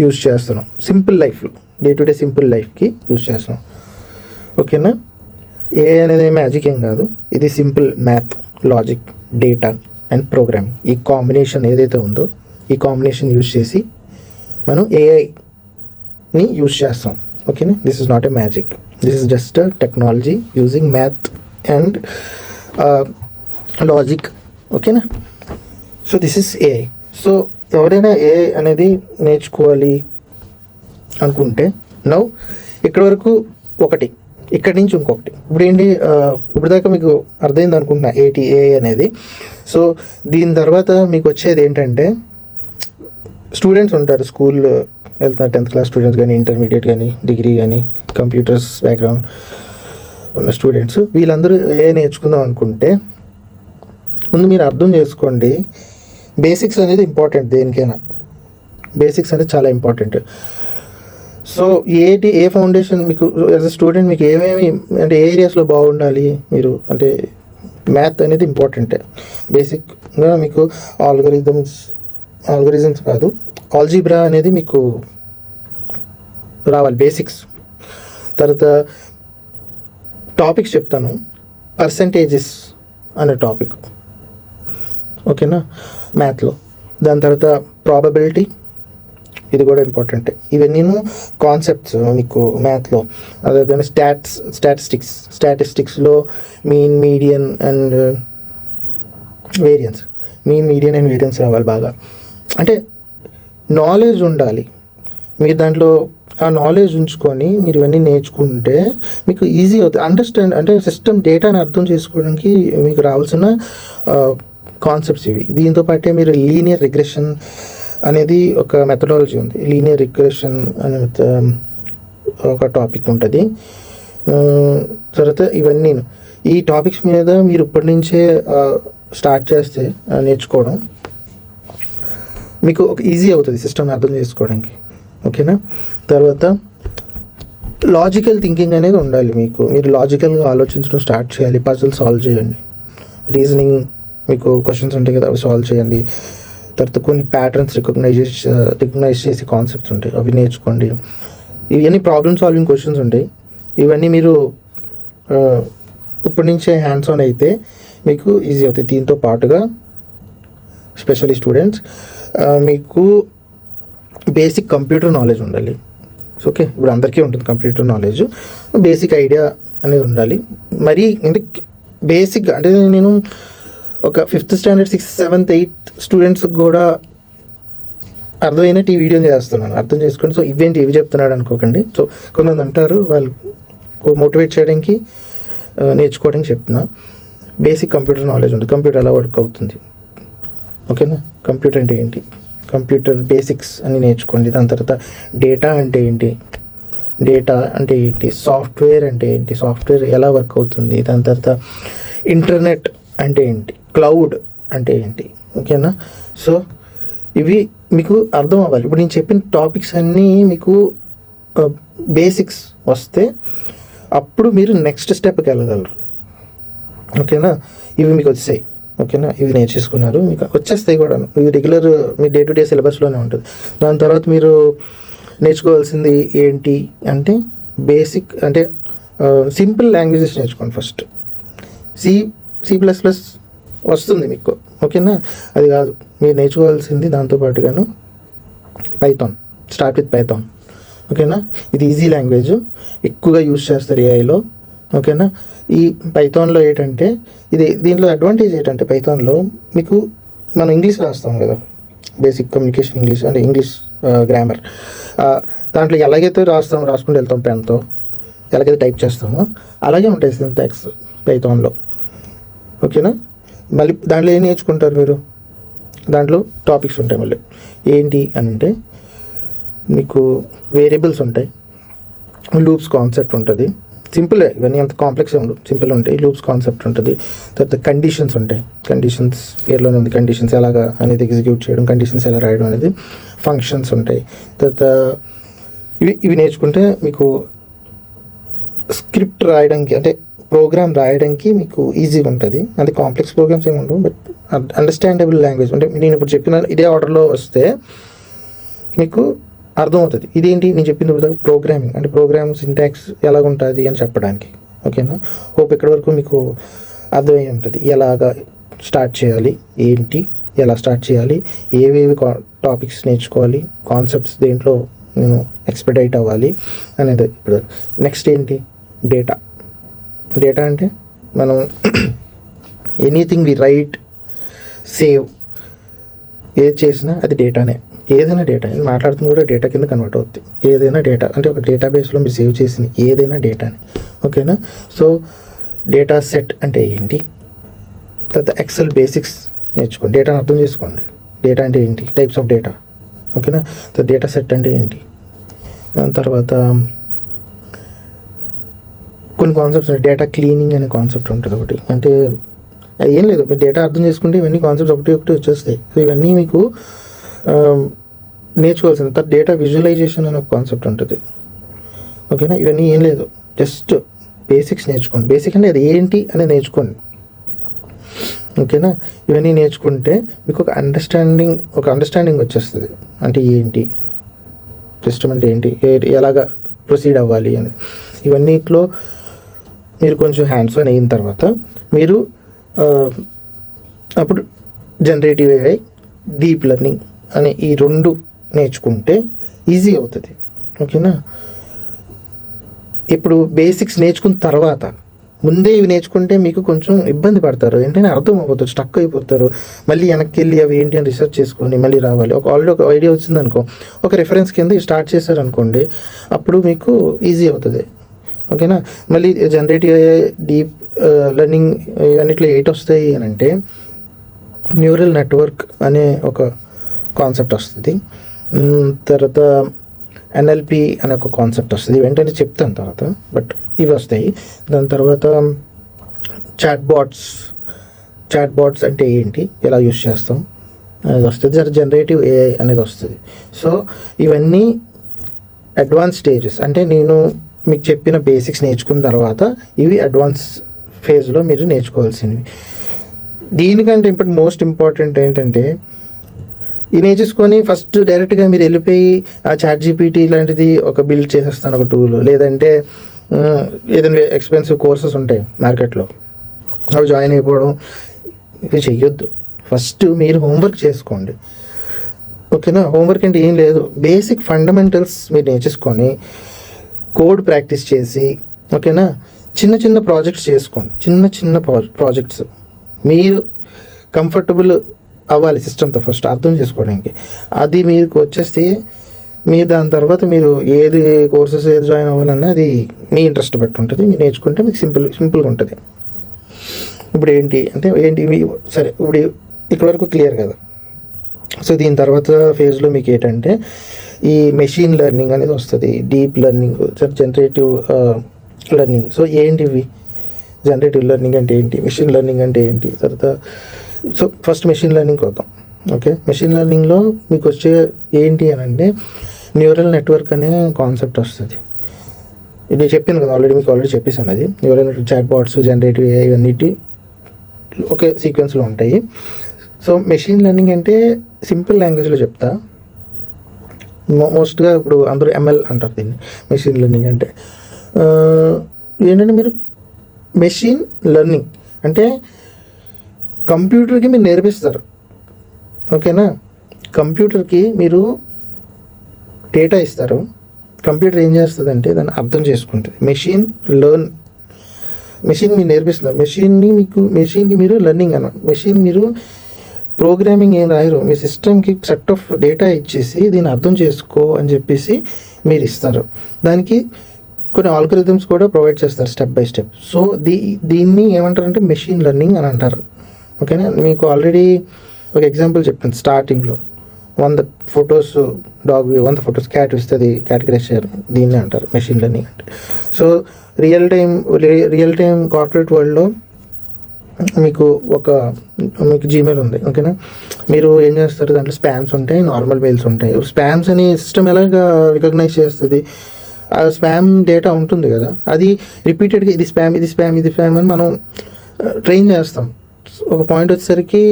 యూజ్ చేస్తున్నాం. సింపుల్ లైఫ్లో డే టు డే సింపుల్ లైఫ్కి యూజ్ చేస్తున్నాం. ఓకేనా. AI అనేది మ్యాజిక్ ఏం కాదు, ఇది simple math, logic, data and programming, ఈ కాంబినేషన్ ఏదైతే ఉందో ఈ కాంబినేషన్ యూజ్ చేసి మనం AIని యూజ్ చేస్తాం. ఓకేనా. This is not a magic, this is just a technology using math and logic. ఓకేనా. So this is AI. So ఎవరైనా AI అనేది నేర్చుకోవాలి అనుకుంటే నౌ ఇక్కడ వరకు ఒకటి, ఇక్కడి నుంచి ఇంకొకటి. ఇప్పుడు ఏంటి, ఇప్పుడు దాకా మీకు అర్థమైంది అనుకుంటున్నా ఏటీఏ అనేది. సో దీని తర్వాత మీకు వచ్చేది ఏంటంటే, స్టూడెంట్స్ ఉంటారు, స్కూల్ వెళ్తున్నారు, 10th క్లాస్ స్టూడెంట్స్ కానీ, ఇంటర్మీడియట్ కానీ, డిగ్రీ కానీ, కంప్యూటర్స్ బ్యాక్గ్రౌండ్ ఉన్న స్టూడెంట్స్, వీళ్ళందరూ నేర్చుకుందాం అనుకుంటే ముందు మీరు అర్థం చేసుకోండి, బేసిక్స్ అనేది ఇంపార్టెంట్. దేనికైనా బేసిక్స్ అనేది చాలా ఇంపార్టెంట్. సో ఏ ఫౌండేషన్ మీకు యాజ్ అ స్టూడెంట్ మీకు ఏమేమి అంటే ఏ ఏరియాస్లో బాగుండాలి మీరు అంటే, మ్యాథ్ అనేది ఇంపార్టెంటే. బేసిక్గా మీకు ఆల్గరిజమ్స్ కాదు, ఆల్జీబ్రా అనేది మీకు రావాలి, బేసిక్స్. తర్వాత టాపిక్స్ చెప్తాను, పర్సంటేజెస్ అనే టాపిక్, ఓకేనా, మ్యాథ్లో. దాని తర్వాత ప్రాబబిలిటీ, ఇది కూడా ఇంపార్టెంట్. ఇవన్నీ కాన్సెప్ట్స్ మీకు మ్యాథ్లో. అదే స్టాటిస్టిక్స్లో మీన్, మీడియన్ అండ్ వేరియన్స్ రావాలి బాగా. అంటే నాలెడ్జ్ ఉండాలి మీరు దాంట్లో. ఆ నాలెడ్జ్ ఉంచుకొని మీరు ఇవన్నీ నేర్చుకుంటే మీకు ఈజీ అవుతుంది అండర్స్టాండ్, అంటే సిస్టమ్ డేటాని అర్థం చేసుకోవడానికి మీకు రావాల్సిన కాన్సెప్ట్స్ ఇవి. దీంతో పాటే మీరు లీనియర్ రిగ్రెషన్ అనేది ఒక మెథడాలజీ ఉంది. లీనియర్ రిగ్రెషన్ అనే ఒక టాపిక్ ఉంటుంది. తర్వాత ఇవన్నీ ఈ టాపిక్స్ మీద మీరు ఇప్పటి నుంచే స్టార్ట్ చేస్తే నేర్చుకోవడం మీకు ఒక ఈజీ అవుతుంది సిస్టమ్ అర్థం చేసుకోవడానికి, ఓకేనా. తర్వాత లాజికల్ థింకింగ్ అనేది ఉండాలి మీకు. మీరు లాజికల్గా ఆలోచించడం స్టార్ట్ చేయాలి, పజిల్ సాల్వ్ చేయండి, రీజనింగ్ మీకు క్వశ్చన్స్ ఉంటాయి కదా అవి సాల్వ్ చేయండి. తర్వాత కొన్ని ప్యాటర్న్స్ రికగ్నైజ్ చేసే కాన్సెప్ట్స్ ఉంటాయి, అవి నేర్చుకోండి. ఇవన్నీ ప్రాబ్లమ్ సాల్వింగ్ క్వశ్చన్స్ ఉంటాయి. ఇవన్నీ మీరు ఇప్పటి నుంచే హ్యాండ్స్ ఆన్ అయితే మీకు ఈజీ అవుతాయి. దీంతో పాటుగా స్పెషల్లీ స్టూడెంట్స్ మీకు బేసిక్ కంప్యూటర్ నాలెడ్జ్ ఉండాలి. ఓకే, ఇప్పుడు అందరికీ ఉంటుంది కంప్యూటర్ నాలెడ్జ్, బేసిక్ ఐడియా అనేది ఉండాలి. మరి అంటే బేసిక్ అంటే నేను ఒక 5th standard 6th 7th 8th స్టూడెంట్స్కి కూడా అర్థమైనట్టు ఈ వీడియో చేస్తున్నాను, అర్థం చేసుకోండి. సో ఇవి చెప్తున్నాడు అనుకోకండి. సో కొంతమంది అంటారు, వాళ్ళు మోటివేట్ చేయడానికి నేర్చుకోవడానికి చెప్తున్నా. బేసిక్ కంప్యూటర్ నాలెడ్జ్ ఉంటుంది, కంప్యూటర్ ఎలా వర్క్ అవుతుంది, ఓకేనా. కంప్యూటర్ అంటే ఏంటి, కంప్యూటర్ బేసిక్స్ అని నేర్చుకోండి. దాని తర్వాత డేటా అంటే ఏంటి, సాఫ్ట్వేర్ అంటే ఏంటి, సాఫ్ట్వేర్ ఎలా వర్క్ అవుతుంది. దాని తర్వాత ఇంటర్నెట్ అంటే ఏంటి, క్లౌడ్ అంటే ఏంటి, ఓకేనా. సో ఇవి మీకు అర్థం అవ్వాలి. ఇప్పుడు నేను చెప్పిన టాపిక్స్ అన్నీ మీకు బేసిక్స్ వస్తే అప్పుడు మీరు నెక్స్ట్ స్టెప్కి వెళ్ళగలరు, ఓకేనా. ఇవి మీకు వచ్చాయి, ఓకేనా, ఇవి నేర్చేసుకున్నారు, మీకు వచ్చేస్తాయి కూడా. ఇవి రెగ్యులర్ మీ డే టు డే సిలబస్లోనే ఉంటుంది. దాని తర్వాత మీరు నేర్చుకోవాల్సింది ఏంటి అంటే బేసిక్ అంటే సింపుల్ లాంగ్వేజెస్ నేర్చుకోండి ఫస్ట్. C++ వస్తుంది మీకు, ఓకేనా. అది కాదు మీరు నేర్చుకోవాల్సింది, దాంతోపాటుగాను పైథాన్, స్టార్ట్ విత్ పైథాన్, ఓకేనా. ఇది ఈజీ లాంగ్వేజ్, ఎక్కువగా యూజ్ చేస్తారు ఏఐలో, ఓకేనా. ఈ పైథాన్లో ఏంటంటే దీంట్లో అడ్వాంటేజ్ ఏంటంటే పైథాన్లో మీకు మనం ఇంగ్లీష్ రాస్తాం కదా, బేసిక్ కమ్యూనికేషన్ ఇంగ్లీష్ అంటే ఇంగ్లీష్ గ్రామర్. దాంట్లో ఎలాగైతే రాసుకుంటూ వెళ్తాం పెన్తో, ఎలాగైతే టైప్ చేస్తామో అలాగే ఉంటాయి సింటాక్స్ పైథాన్లో, ఓకేనా. మళ్ళీ దాంట్లో ఏం నేర్చుకుంటారు మీరు, దాంట్లో టాపిక్స్ ఉంటాయి. మళ్ళీ ఏంటి అని అంటే మీకు వేరియబుల్స్ ఉంటాయి, లూప్స్ కాన్సెప్ట్ ఉంటుంది. సింపులే, ఇవన్నీ అంత కాంప్లెక్స్ ఉండవు, సింపుల్ ఉంటాయి. లూప్స్ కాన్సెప్ట్ ఉంటుంది. తర్వాత కండిషన్స్ ఉంటాయి, కండిషన్స్ పేర్లోనే ఉంది, కండిషన్స్ ఎలాగా అనేది ఎగ్జిక్యూట్ చేయడం, కండిషన్స్ ఎలా రాయడం అనేది. ఫంక్షన్స్ ఉంటాయి. తర్వాత ఇవి నేర్చుకుంటే మీకు స్క్రిప్ట్ రాయడానికి అంటే ప్రోగ్రామ్ రాయడానికి మీకు ఈజీగా ఉంటుంది. అది కాంప్లెక్స్ ప్రోగ్రామ్స్ ఏమి ఉండవు, బట్ అండర్స్టాండబుల్ లాంగ్వేజ్ అంటే నేను ఇప్పుడు చెప్పిన ఇదే ఆర్డర్లో వస్తే మీకు అర్థమవుతుంది. ఇదేంటి నేను చెప్పింది ఇప్పుడు ప్రోగ్రామింగ్ అంటే ప్రోగ్రామ్ సింటాక్స్ ఎలాగుంటుంది అని చెప్పడానికి, ఓకేనా. హోప్ ఇక్కడి వరకు మీకు అర్థమై ఉంటుంది. ఎలాగా స్టార్ట్ చేయాలి, ఏంటి, ఎలా స్టార్ట్ చేయాలి, ఏవేవి టాపిక్స్ నేర్చుకోవాలి, కాన్సెప్ట్స్ దేంట్లో నేను ఎక్స్పెడైట్ అవ్వాలి అనేది. ఇప్పుడు నెక్స్ట్ ఏంటి, డేటా అంటే మనం ఎనీథింగ్ వి రైట్, సేవ్ ఏది చేసినా అది డేటానే. ఏదైనా డేటా మాట్లాడుతుంది కూడా డేటా కింద కన్వర్ట్ అవుతుంది. ఏదైనా డేటా అంటే ఒక డేటాబేస్లో మీరు సేవ్ చేసిన ఏదైనా డేటాని, ఓకేనా. సో డేటా సెట్ అంటే ఏంటి, తర్వాత ఎక్సెల్ బేసిక్స్ నేర్చుకోండి, డేటాను అర్థం చేసుకోండి. డేటా అంటే ఏంటి, టైప్స్ ఆఫ్ డేటా, ఓకేనా. తర్వాత డేటా సెట్ అంటే ఏంటి, దాని తర్వాత కొన్ని కాన్సెప్ట్స్, డేటా క్లీనింగ్ అనే కాన్సెప్ట్ ఉంటుంది ఒకటి. అంటే ఏం లేదు, మీరు డేటా అర్థం చేసుకుంటే ఇవన్నీ కాన్సెప్ట్స్ ఒకటి వచ్చేస్తాయి. సో ఇవన్నీ మీకు నేర్చుకోవాల్సింది. తర్వాత డేటా విజువలైజేషన్ అనే ఒక కాన్సెప్ట్ ఉంటుంది, ఓకేనా. ఇవన్నీ ఏం లేదు, జస్ట్ బేసిక్స్ నేర్చుకోండి. బేసిక్ అంటే అది ఏంటి అనేది నేర్చుకోండి, ఓకేనా. ఇవన్నీ నేర్చుకుంటే మీకు ఒక అండర్స్టాండింగ్ వచ్చేస్తుంది. అంటే ఏంటి సిస్టమ్, అంటే ఏంటి, ఎలాగా ప్రొసీడ్ అవ్వాలి అని. ఇవన్నిట్లో మీరు కొంచెం హ్యాండ్స్ ఆన్ అయిన తర్వాత మీరు అప్పుడు జనరేటివ్ AI, డీప్ లెర్నింగ్ అనే ఈ రెండు నేర్చుకుంటే ఈజీ అవుతుంది, ఓకేనా. ఇప్పుడు బేసిక్స్ నేర్చుకున్న తర్వాత ముందే ఇవి నేర్చుకుంటే మీకు కొంచెం ఇబ్బంది పడతారు, ఏంటంటే అర్థం అయిపోతారు, స్టక్ అయిపోతారు. మళ్ళీ వెనక్కి వెళ్ళి అవి ఏంటి అని రీసెర్చ్ చేసుకొని మళ్ళీ రావాలి. ఆల్రెడీ ఒక ఐడియా వచ్చిందనుకో, ఒక రెఫరెన్స్ కింద స్టార్ట్ చేశారనుకోండి, అప్పుడు మీకు ఈజీ అవుతుంది, ఓకేనా. మళ్ళీ జనరేటివ్ AI, డీప్ లెర్నింగ్ ఇవన్నిట్లో 8 వస్తాయి అని అంటే న్యూరల్ నెట్వర్క్ అనే ఒక కాన్సెప్ట్ వస్తుంది. తర్వాత NLP అనే ఒక కాన్సెప్ట్ వస్తుంది. వెంటనే చెప్తాను తర్వాత, బట్ ఇవి వస్తాయి. దాని తర్వాత చాట్ బాట్స్ అంటే ఏంటి, ఎలా యూస్ చేస్తాం అనేది వస్తుంది. జనరేటివ్ AI అనేది వస్తుంది. సో ఇవన్నీ అడ్వాన్స్ స్టేజెస్. అంటే నేను మీకు చెప్పిన బేసిక్స్ నేర్చుకున్న తర్వాత ఇవి అడ్వాన్స్ ఫేజ్లో మీరు నేర్చుకోవాల్సినవి. దీనికంటే ఇప్పుడు మోస్ట్ ఇంపార్టెంట్ ఏంటంటే, ఇది నేర్చుకొని ఫస్ట్ డైరెక్ట్గా మీరు వెళ్ళిపోయి ఆ ChatGPT లాంటిది ఒక బిల్డ్ చేసేస్తాను ఒక టూల్, లేదంటే ఏదైనా ఎక్స్పెన్సివ్ కోర్సెస్ ఉంటాయి మార్కెట్లో, అవి జాయిన్ అయిపోవడం ఇవి చెయ్యొద్దు. ఫస్ట్ మీరు హోంవర్క్ చేసుకోండి, ఓకేనా. హోంవర్క్ అంటే ఏం లేదు, బేసిక్ ఫండమెంటల్స్ మీరు నేర్చుకొని కోడ్ ప్రాక్టీస్ చేసి, ఓకేనా. చిన్న ప్రాజెక్ట్స్ చేసుకోండి, చిన్న ప్రాజెక్ట్స్. మీరు కంఫర్టబుల్ అవ్వాలి సిస్టమ్తో ఫస్ట్ అర్థం చేసుకోవడానికి. అది మీకు వచ్చేస్తే మీరు దాని తర్వాత మీరు ఏది కోర్సెస్ ఏది జాయిన్ అవ్వాలన్నా అది మీ ఇంట్రెస్ట్ బట్టి ఉంటుంది. మీరు నేర్చుకుంటే మీకు సింపుల్గా ఉంటుంది. ఇప్పుడు ఏంటి సరే, ఇప్పుడు ఇక్కడ వరకు క్లియర్ కదా. సో దీని తర్వాత ఫేజ్లో మీకు ఏంటంటే ఈ మెషిన్ లెర్నింగ్ అనేది వస్తుంది, deep learning, generative learning. So ఏంటివి, జనరేటివ్ లెర్నింగ్ అంటే ఏంటి, మెషిన్ లెర్నింగ్ అంటే ఏంటి, తర్వాత సో ఫస్ట్ మెషిన్ లెర్నింగ్ వద్దాం, ఓకే. మెషిన్ లెర్నింగ్లో మీకు వచ్చే ఏంటి అని అంటే న్యూరల్ నెట్వర్క్ అనే కాన్సెప్ట్ వస్తుంది. ఇది చెప్పాను కదా ఆల్రెడీ, మీకు ఆల్రెడీ చెప్పేసాను. అది neural network, chat bots, generative AI ఇవన్నిటి ఒకే సీక్వెన్స్లో ఉంటాయి. సో మెషిన్ లెర్నింగ్ అంటే సింపుల్ లాంగ్వేజ్లో చెప్తా, మోస్ట్గా ఇప్పుడు అందరూ ML అంటారు దీన్ని. మెషిన్ లెర్నింగ్ అంటే ఏంటంటే మీరు మెషిన్ లెర్నింగ్ అంటే కంప్యూటర్కి మీరు నేర్పిస్తారు, ఓకేనా. కంప్యూటర్కి మీరు డేటా ఇస్తారు, కంప్యూటర్ ఏం చేస్తుంది అంటే దాన్ని అర్థం చేసుకుంటుంది. మెషిన్ మీరు నేర్పిస్తున్నారు, మెషిన్కి మీరు లెర్నింగ్ అన్నారు. మెషిన్ మీరు ప్రోగ్రామింగ్ ఏం రాయరు, మీ సిస్టమ్కి సెట్ ఆఫ్ డేటా ఇచ్చేసి దీన్ని అర్థం చేసుకో అని చెప్పేసి మీరు ఇస్తారు. దానికి కొన్ని ఆల్గోరిథమ్స్ కూడా ప్రొవైడ్ చేస్తారు స్టెప్ బై స్టెప్. సో దీన్ని ఏమంటారంటే మెషిన్ లెర్నింగ్ అని అంటారు, ఓకేనా. మీకు ఆల్రెడీ ఒక ఎగ్జాంపుల్ చెప్పాను స్టార్టింగ్లో, 100 ఫొటోస్ డాగ్, 100 ఫొటోస్ క్యాట్ ఇస్తుంది, కేటగరైజ్ చేయరు, దీన్ని అంటారు మెషిన్ లెర్నింగ్ అంటే. సో రియల్ టైం కార్పొరేట్ వరల్డ్లో మీకు జీమెయిల్ ఉంది, ఓకేనా. మీరు ఏం చేస్తారు, దాంట్లో స్పామ్స్ ఉంటాయి, నార్మల్ మెయిల్స్ ఉంటాయి. స్పామ్స్ అని సిస్టమ్ ఎలాగా రికగ్నైజ్ చేస్తుంది, ఆ స్పామ్ డేటా ఉంటుంది కదా, అది రిపీటెడ్గా ఇది స్పామ్ అని మనం ట్రైన్ చేస్తాం. ఒక పాయింట్ వచ్చేసరికి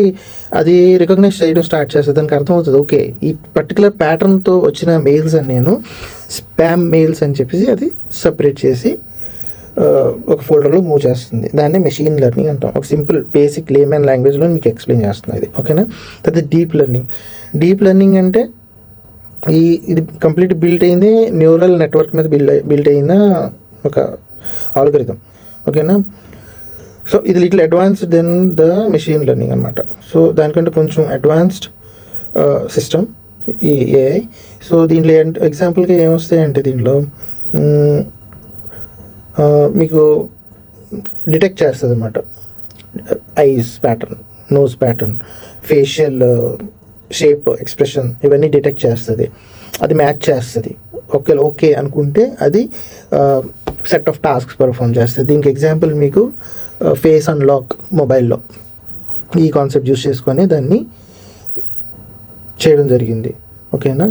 అది రికగ్నైజ్ చేయడం స్టార్ట్ చేస్తుంది, దానికి అర్థమవుతుంది ఓకే ఈ పర్టికులర్ ప్యాటర్న్తో వచ్చిన మెయిల్స్ అని నేను స్పామ్ మెయిల్స్ అని చెప్పేసి అది సపరేట్ చేసి ఒక ఫోల్డర్లో మూవ్ చేస్తుంది. దాన్ని మెషిన్ లెర్నింగ్ అంటాం. ఒక సింపుల్ బేసిక్ లేమన్ లాంగ్వేజ్లో మీకు ఎక్స్ప్లెయిన్ చేస్తుంది ఇది, ఓకేనా. తర్వాత డీప్ లెర్నింగ్ అంటే ఇది కంప్లీట్ బిల్ట్ అయింది న్యూరల్ నెట్వర్క్ మీద బిల్ట్ అయిన ఒక ఆల్గోరిథం, ఓకేనా. సో ఇది little advanced then the machine learning అనమాట. సో దానికంటే కొంచెం అడ్వాన్స్డ్ సిస్టమ్, ఈ ఏఐ. సో దీంట్లో ఎగ్జాంపుల్గా ఏమొస్తాయంటే దీంట్లో మీకు డిటెక్ట్ చేస్తుంది అన్నమాట. Eyes pattern, nose pattern, facial shape, expression ఇవన్నీ డిటెక్ట్ చేస్తుంది. అది మ్యాచ్ చేస్తుంది. ఓకే అనుకుంటే అది సెట్ ఆఫ్ టాస్క్స్ పర్ఫామ్ చేస్తుంది. దీనికి ఎగ్జాంపుల్ మీకు ఫేస్ అన్లాక్ మొబైల్లో ఈ కాన్సెప్ట్ యూస్ చేసుకొని దాన్ని చేయడం జరిగింది. ఓకేనా.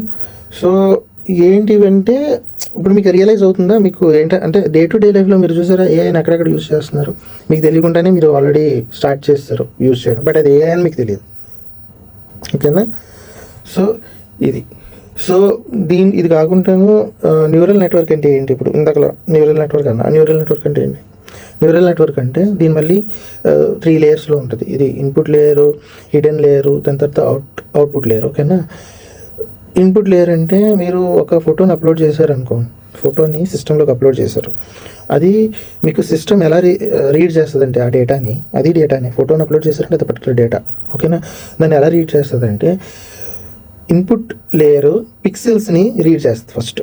సో ఏంటివంటే ఇప్పుడు మీకు రియలైజ్ అవుతుందా మీకు అంటే డే టు డే లైఫ్లో మీరు చూసారా ఏఐని అక్కడక్కడ యూస్ చేస్తున్నారు, మీకు తెలియకుండానే మీరు ఆల్రెడీ స్టార్ట్ చేస్తారు యూస్ చేయడం, బట్ అది ఏఐ అని మీకు తెలియదు. ఓకేనా. సో ఇది కాకుండాను న్యూరల్ నెట్వర్క్ అంటే ఏంటి? ఇప్పుడు ఇందాకలా న్యూరల్ నెట్వర్క్ అంటే ఏంటి? న్యూరల్ నెట్వర్క్ అంటే దీని మళ్ళీ 3 లేయర్స్లో ఉంటుంది. ఇది ఇన్పుట్ లేయరు, హిడెన్ లేయరు, దాని తర్వాత అవుట్పుట్ లేయర్. ఓకేనా. ఇన్పుట్ లేయర్ అంటే మీరు ఒక ఫోటోని అప్లోడ్ చేశారనుకో, ఫోటోని సిస్టంలోకి అప్లోడ్ చేశారు, అది మీకు సిస్టమ్ ఎలా రీడ్ చేస్తుందంటే ఆ డేటాని, ఫోటోని అప్లోడ్ చేశారంటే అది పర్టికులర్ డేటా. ఓకేనా. దాన్ని ఎలా రీడ్ చేస్తుందంటే ఇన్పుట్ లేయరు పిక్సెల్స్ని రీడ్ చేస్తుంది. ఫస్ట్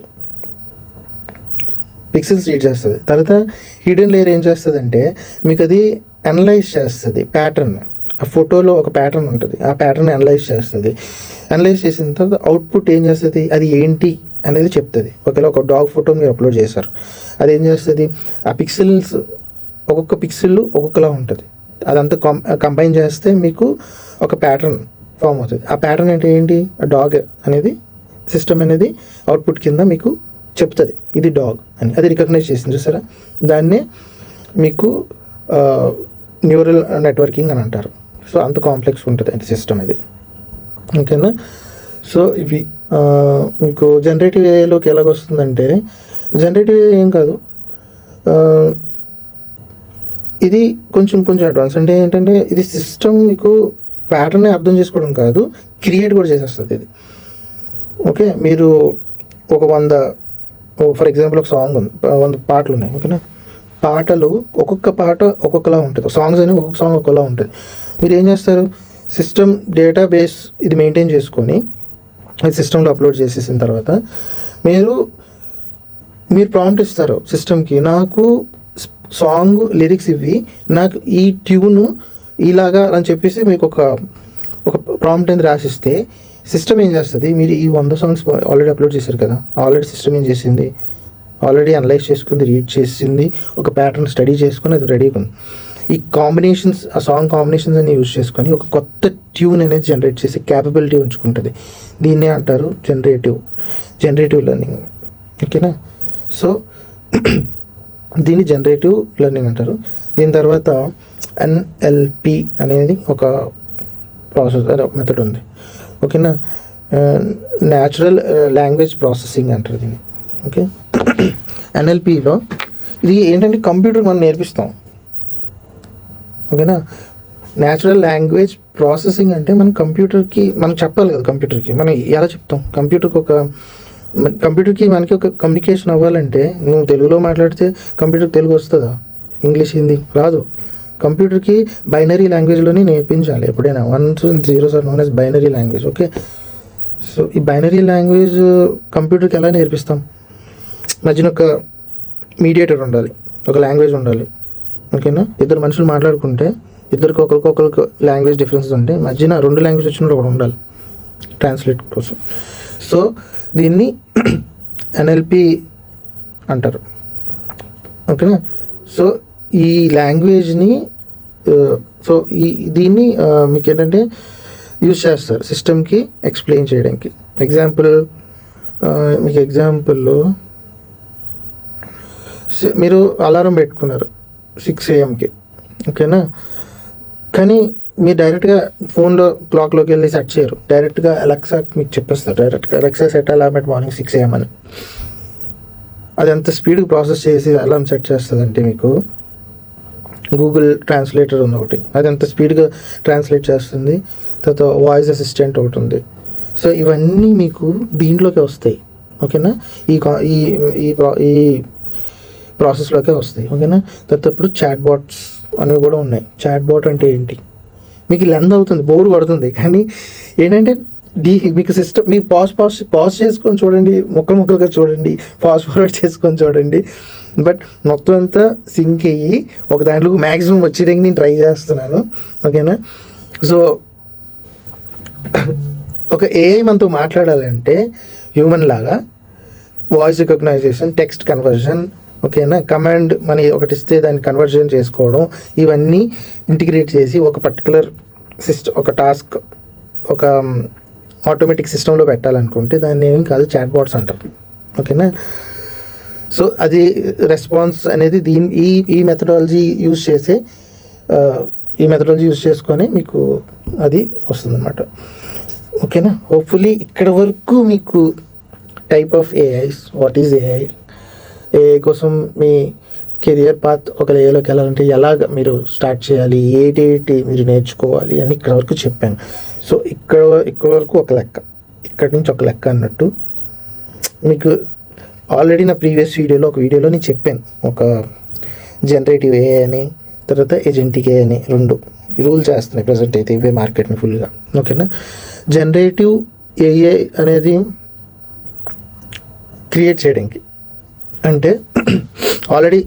పిక్సెల్స్ రీడ్ చేస్తుంది. తర్వాత హిడెన్ లేయర్ ఏం చేస్తుందంటే మీకు అది అనలైజ్ చేస్తుంది ప్యాటర్న్. ఆ ఫోటోలో ఒక ప్యాటర్న్ ఉంటుంది, ఆ ప్యాటర్న్ అనలైజ్ చేస్తుంది. అనలైజ్ చేసిన తర్వాత అవుట్పుట్ ఏం చేస్తుంది, అది ఏంటి అనేది చెప్తుంది. ఒకవేళ ఒక డాగ్ ఫోటో మీరు అప్లోడ్ చేశారు, అది ఏం చేస్తుంది, ఆ పిక్సెల్స్ ఒక్కొక్క పిక్సెల్ ఒక్కొక్కలా ఉంటుంది, అదంతా కంబైన్ చేస్తే మీకు ఒక ప్యాటర్న్ ఫామ్ అవుతుంది. ఆ ప్యాటర్న్ అంటే ఏంటి, ఆ డాగ్ అనేది సిస్టమ్ అనేది అవుట్పుట్ కింద మీకు చెప్తుంది ఇది డాగ్ అని. అది రికగ్నైజ్ చేసింది చూసారా, దాన్నే మీకు న్యూరల్ నెట్వర్కింగ్ అని అంటారు. సో అంత కాంప్లెక్స్ ఉంటుంది అంటే సిస్టమ్ ఇది. ఓకేనా. సో ఇవి మీకు జనరేటివ్ ఏఐలోకి ఎలాగొస్తుందంటే, జనరేటివ్ ఏఐ ఏం కాదు, ఇది కొంచెం అడ్వాన్స్. అంటే ఏంటంటే ఇది సిస్టమ్ మీకు ప్యాటర్నే అర్థం చేసుకోవడం కాదు, క్రియేట్ కూడా చేసేస్తుంది ఇది. ఓకే. మీరు ఒక 100 ఫర్ ఎగ్జాంపుల్ ఒక సాంగ్ ఉంది, 100 పాటలు ఉన్నాయి. ఓకేనా. పాటలు ఒక్కొక్క పాట ఒక్కొక్కలా ఉంటుంది, సాంగ్స్ అనేవి ఒక్కొక్క సాంగ్ ఒక్కొక్కలా ఉంటుంది. మీరు ఏం చేస్తారు, సిస్టమ్ డేటాబేస్ ఇది మెయింటైన్ చేసుకొని అది సిస్టంలో అప్లోడ్ చేసేసిన తర్వాత మీరు ప్రాంప్ట్ ఇస్తారు సిస్టమ్కి, నాకు సాంగ్ లిరిక్స్ ఇవి, నాకు ఈ ట్యూను ఇలాగా అని చెప్పేసి మీకు ఒక ప్రాంప్ట్ అనేది రాసిస్తే సిస్టమ్ ఏం చేస్తుంది, మీరు ఈ 100 సాంగ్స్ ఆల్రెడీ అప్లోడ్ చేశారు కదా, ఆల్రెడీ సిస్టమ్ ఏం చేసింది, ఆల్రెడీ అనలైజ్ చేసుకుంది, రీడ్ చేసింది, ఒక ప్యాటర్న్ స్టడీ చేసుకుని అది రెడీగా ఉంది. ఈ కాంబినేషన్స్, ఆ సాంగ్ కాంబినేషన్స్ అన్ని యూజ్ చేసుకొని ఒక కొత్త ట్యూన్ అనేది జనరేట్ చేసే క్యాపబిలిటీ ఉంచుకుంటుంది. దీన్నే అంటారు జనరేటివ్ లెర్నింగ్. ఓకేనా. సో దీన్ని జనరేటివ్ లెర్నింగ్ అంటారు. దీని తర్వాత ఎన్ఎల్పి అనేది ఒక ప్రాసెస్, అదే ఒక మెథడ్ ఉంది. ఓకేనా. న్యాచురల్ లాంగ్వేజ్ ప్రాసెసింగ్ అంటారు దీన్ని. ఓకే. ఎన్ఎల్పిలో ఇది ఏంటంటే కంప్యూటర్ మనం నేర్పిస్తాం. ఓకేనా. న్యాచురల్ లాంగ్వేజ్ ప్రాసెసింగ్ అంటే మనం కంప్యూటర్కి మనం చెప్పాలి కదా, కంప్యూటర్కి మనం ఎలా చెప్తాం, కంప్యూటర్కి మనకి ఒక కమ్యూనికేషన్ అవ్వాలంటే నువ్వు తెలుగులో మాట్లాడితే కంప్యూటర్కి తెలుగు వస్తుందా, ఇంగ్లీష్ హిందీ రాదు. కంప్యూటర్కి బైనరీ లాంగ్వేజ్లోనే నేర్పించాలి ఎప్పుడైనా. 1s and 0s are known as binary language. Okay. So ఈ బైనరీ లాంగ్వేజ్ కంప్యూటర్కి ఎలా నేర్పిస్తాం, మధ్యన ఒక మీడియేటర్ ఉండాలి, ఒక లాంగ్వేజ్ ఉండాలి. ఓకేనా. ఇద్దరు మనుషులు మాట్లాడుకుంటే ఇద్దరికి ఒకరికి లాంగ్వేజ్ డిఫరెన్సెస్ ఉంటే మధ్యన 2 లాంగ్వేజ్ వచ్చినప్పుడు ఒకటి ఉండాలి ట్రాన్స్లేట్ కోసం. సో దీన్ని ఎన్ఎల్పి అంటారు. ఓకేనా. సో ఈ లాంగ్వేజ్ని దీన్ని మీకు ఏంటంటే యూజ్ చేస్తారు సిస్టమ్కి ఎక్స్ప్లెయిన్ చేయడానికి. ఎగ్జాంపుల్లో మీరు అలారం పెట్టుకున్నారు 6 AM. ఓకేనా. కానీ మీరు డైరెక్ట్గా ఫోన్లో క్లాక్లోకి వెళ్ళి సెట్ చేయరు, డైరెక్ట్గా అలెక్సా మీకు చెప్పేస్తారు, డైరెక్ట్గా Alexa set alarm at morning 6 AM అని. అది ఎంత స్పీడ్గా ప్రాసెస్ చేసి అలారం సెట్ చేస్తుంది అంటే మీకు గూగుల్ ట్రాన్స్లేటర్ ఉంది ఒకటి, అది ఎంత స్పీడ్గా ట్రాన్స్లేట్ చేస్తుంది. తర్వాత వాయిస్ అసిస్టెంట్ ఒకటి ఉంది. సో ఇవన్నీ మీకు దీంట్లోకి వస్తాయి. ఓకేనా. ఈ ప్రాసెస్లోకే వస్తాయి. ఓకేనా. తర్వాత ఇప్పుడు చాట్ బాట్స్ అనేవి కూడా ఉన్నాయి. చాట్ బాట్ అంటే ఏంటి, మీకు లెంత్ అవుతుంది, బోర్ పడుతుంది, కానీ ఏంటంటే మీకు సిస్టమ్ మీరు పాజ్ చేసుకొని చూడండి, ముక్కలుగా చూడండి, ఫాస్ట్ ఫార్వర్డ్ చేసుకొని చూడండి. బట్ మొత్తం అంతా సింక్ అయ్యి ఒక దాంట్లో మ్యాక్సిమం వచ్చేయడానికి నేను ట్రై చేస్తున్నాను. ఓకేనా? సో ఒక ఏఐ మనతో మాట్లాడాలంటే హ్యూమన్ లాగా వాయిస్ రికగ్నైజేషన్, టెక్స్ట్ కన్వర్జన్, ఓకేనా, కమాండ్ మన ఒకటి ఇస్తే దాన్ని కన్వర్జన్ చేసుకోవడం, ఇవన్నీ ఇంటిగ్రేట్ చేసి ఒక పర్టికులర్ సిస్టమ్, ఒక టాస్క్, ఒక ఆటోమేటిక్ సిస్టంలో పెట్టాలనుకుంటే దాన్ని ఏం కాదు, చాట్ బాట్స్ అంటారు. ఓకేనా? సో అది రెస్పాన్స్ అనేది ఈ మెథడాలజీ యూజ్ చేసుకొని మీకు అది వస్తుందన్నమాట. ఓకేనా? హోప్ఫుల్లీ ఇక్కడ వరకు మీకు type of AIs, what is AI కోసం మీ కెరియర్ పాత్ ఒక ఏఐలోకి వెళ్ళాలంటే ఎలాగ మీరు స్టార్ట్ చేయాలి, ఏంటి మీరు నేర్చుకోవాలి అని ఇక్కడ వరకు చెప్పాను. సో ఇక్కడ వరకు ఒక లెక్క, ఇక్కడి నుంచి ఒక లెక్క అన్నట్టు. మీకు ఆల్రెడీ నా ప్రీవియస్ ఒక వీడియోలో నేను చెప్పాను, ఒక జనరేటివ్ ఏఐ అని, తర్వాత ఏజెంటిక్ ఏఐ అని 2 రూల్ చేస్తున్నాయి ప్రజెంట్ అయితే ఇవే మార్కెట్ని ఫుల్గా. ఓకేనా? జనరేటివ్ ఏఐ అనేది క్రియేట్ చేయడానికి అంటే ఆల్రెడీ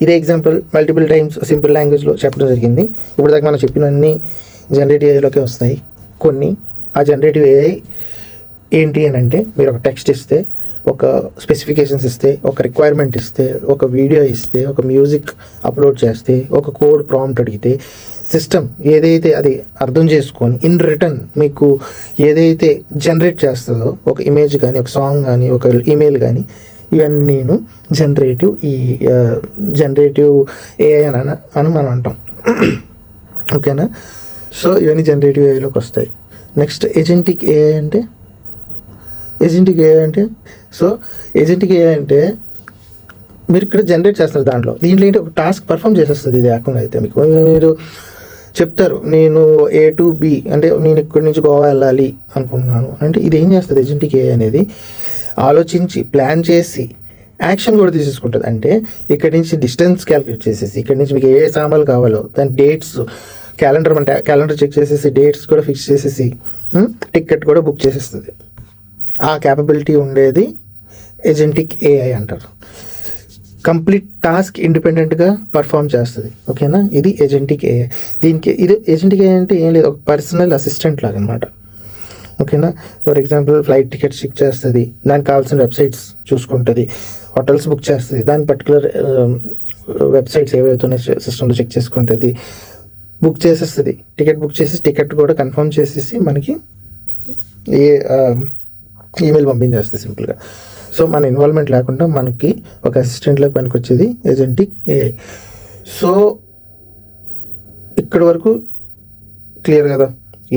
ఇదే ఎగ్జాంపుల్ మల్టిపుల్ టైమ్స్ సింపుల్ లాంగ్వేజ్లో చెప్పడం జరిగింది. ఇప్పుడు దాకా మనం చెప్పినవన్నీ జనరేటివ్ ఏఐలోకే వస్తాయి. కొన్ని ఆ జనరేటివ్ ఏఐ ఏంటి అని అంటే, మీరు ఒక టెక్స్ట్ ఇస్తే, ఒక స్పెసిఫికేషన్స్ ఇస్తే, ఒక రిక్వైర్మెంట్ ఇస్తే, ఒక వీడియో ఇస్తే, ఒక మ్యూజిక్ అప్లోడ్ చేస్తే, ఒక కోడ్ ప్రాంప్ట్ అడిగితే, సిస్టమ్ ఏదైతే అది అర్థం చేసుకొని ఇన్ రిటర్న్ మీకు ఏదైతే జనరేట్ చేస్తుందో, ఒక ఇమేజ్ కానీ, ఒక సాంగ్ కానీ, ఒక ఈమెయిల్ కానీ, ఇవన్నీ జనరేటివ్ ఏఐ అని మనం అంటాం. ఓకేనా? సో ఇవన్నీ జనరేటివ్ ఏఐలోకి వస్తాయి. నెక్స్ట్ ఏజెంటిక్ ఏఐ అంటే సో ఏజెంటిక్ ఏఐ అంటే మీరు ఇక్కడ జనరేట్ చేస్తారు, దీంట్లో ఏంటి ఒక టాస్క్ పర్ఫామ్ చేసేస్తుంది. ఇది కాకుండా అయితే మీరు చెప్తారు, నేను A to B అంటే నేను ఇక్కడి నుంచి గోవా వెళ్ళాలి అనుకుంటున్నాను అంటే ఇది ఏం చేస్తుంది ఏజెంటిక్ ఏఐ అనేది, ఆలోచించి ప్లాన్ చేసి యాక్షన్ కూడా తీసేసుకుంటుంది. అంటే ఇక్కడి నుంచి డిస్టెన్స్ క్యాలిక్యులేట్ చేసేసి, ఇక్కడి నుంచి మీకు ఏ సామాన్లు కావాలో దాని డేట్స్, క్యాలెండర్ చెక్ చేసేసి డేట్స్ కూడా ఫిక్స్ చేసేసి టికెట్ కూడా బుక్ చేసేస్తుంది. ఆ క్యాపబిలిటీ ఉండేది ఏజెంటిక్ ఏఐ అంటారు. కంప్లీట్ టాస్క్ ఇండిపెండెంట్గా పర్ఫామ్ చేస్తుంది. ఓకేనా? ఇది ఏజెంటిక్ ఏఐ. ఇది ఏజెంటిక్ ఏఐ అంటే ఏం లేదు, ఒక పర్సనల్ అసిస్టెంట్ లాగా అనమాట. ఓకేనా? For example flight tickets check చేస్తుంది, దానికి కావాల్సిన వెబ్సైట్స్ చూసుకుంటుంది, హోటల్స్ బుక్ చేస్తుంది, దాని పర్టికులర్ వెబ్సైట్స్ ఏవైతున్నాయో సిస్టంలో చెక్ చేసుకుంటుంది, బుక్ చేసేస్తుంది, టికెట్ బుక్ చేసి టికెట్ కూడా కన్ఫర్మ్ చేసేసి మనకి ఈమెయిల్ పంపించేస్తుంది సింపుల్గా. సో మన ఇన్వాల్వ్మెంట్ లేకుండా మనకి ఒక అసిస్టెంట్లోకి పనికి వచ్చేది ఏజెంటిక్ ఏఐ. సో ఇక్కడి వరకు క్లియర్ కదా,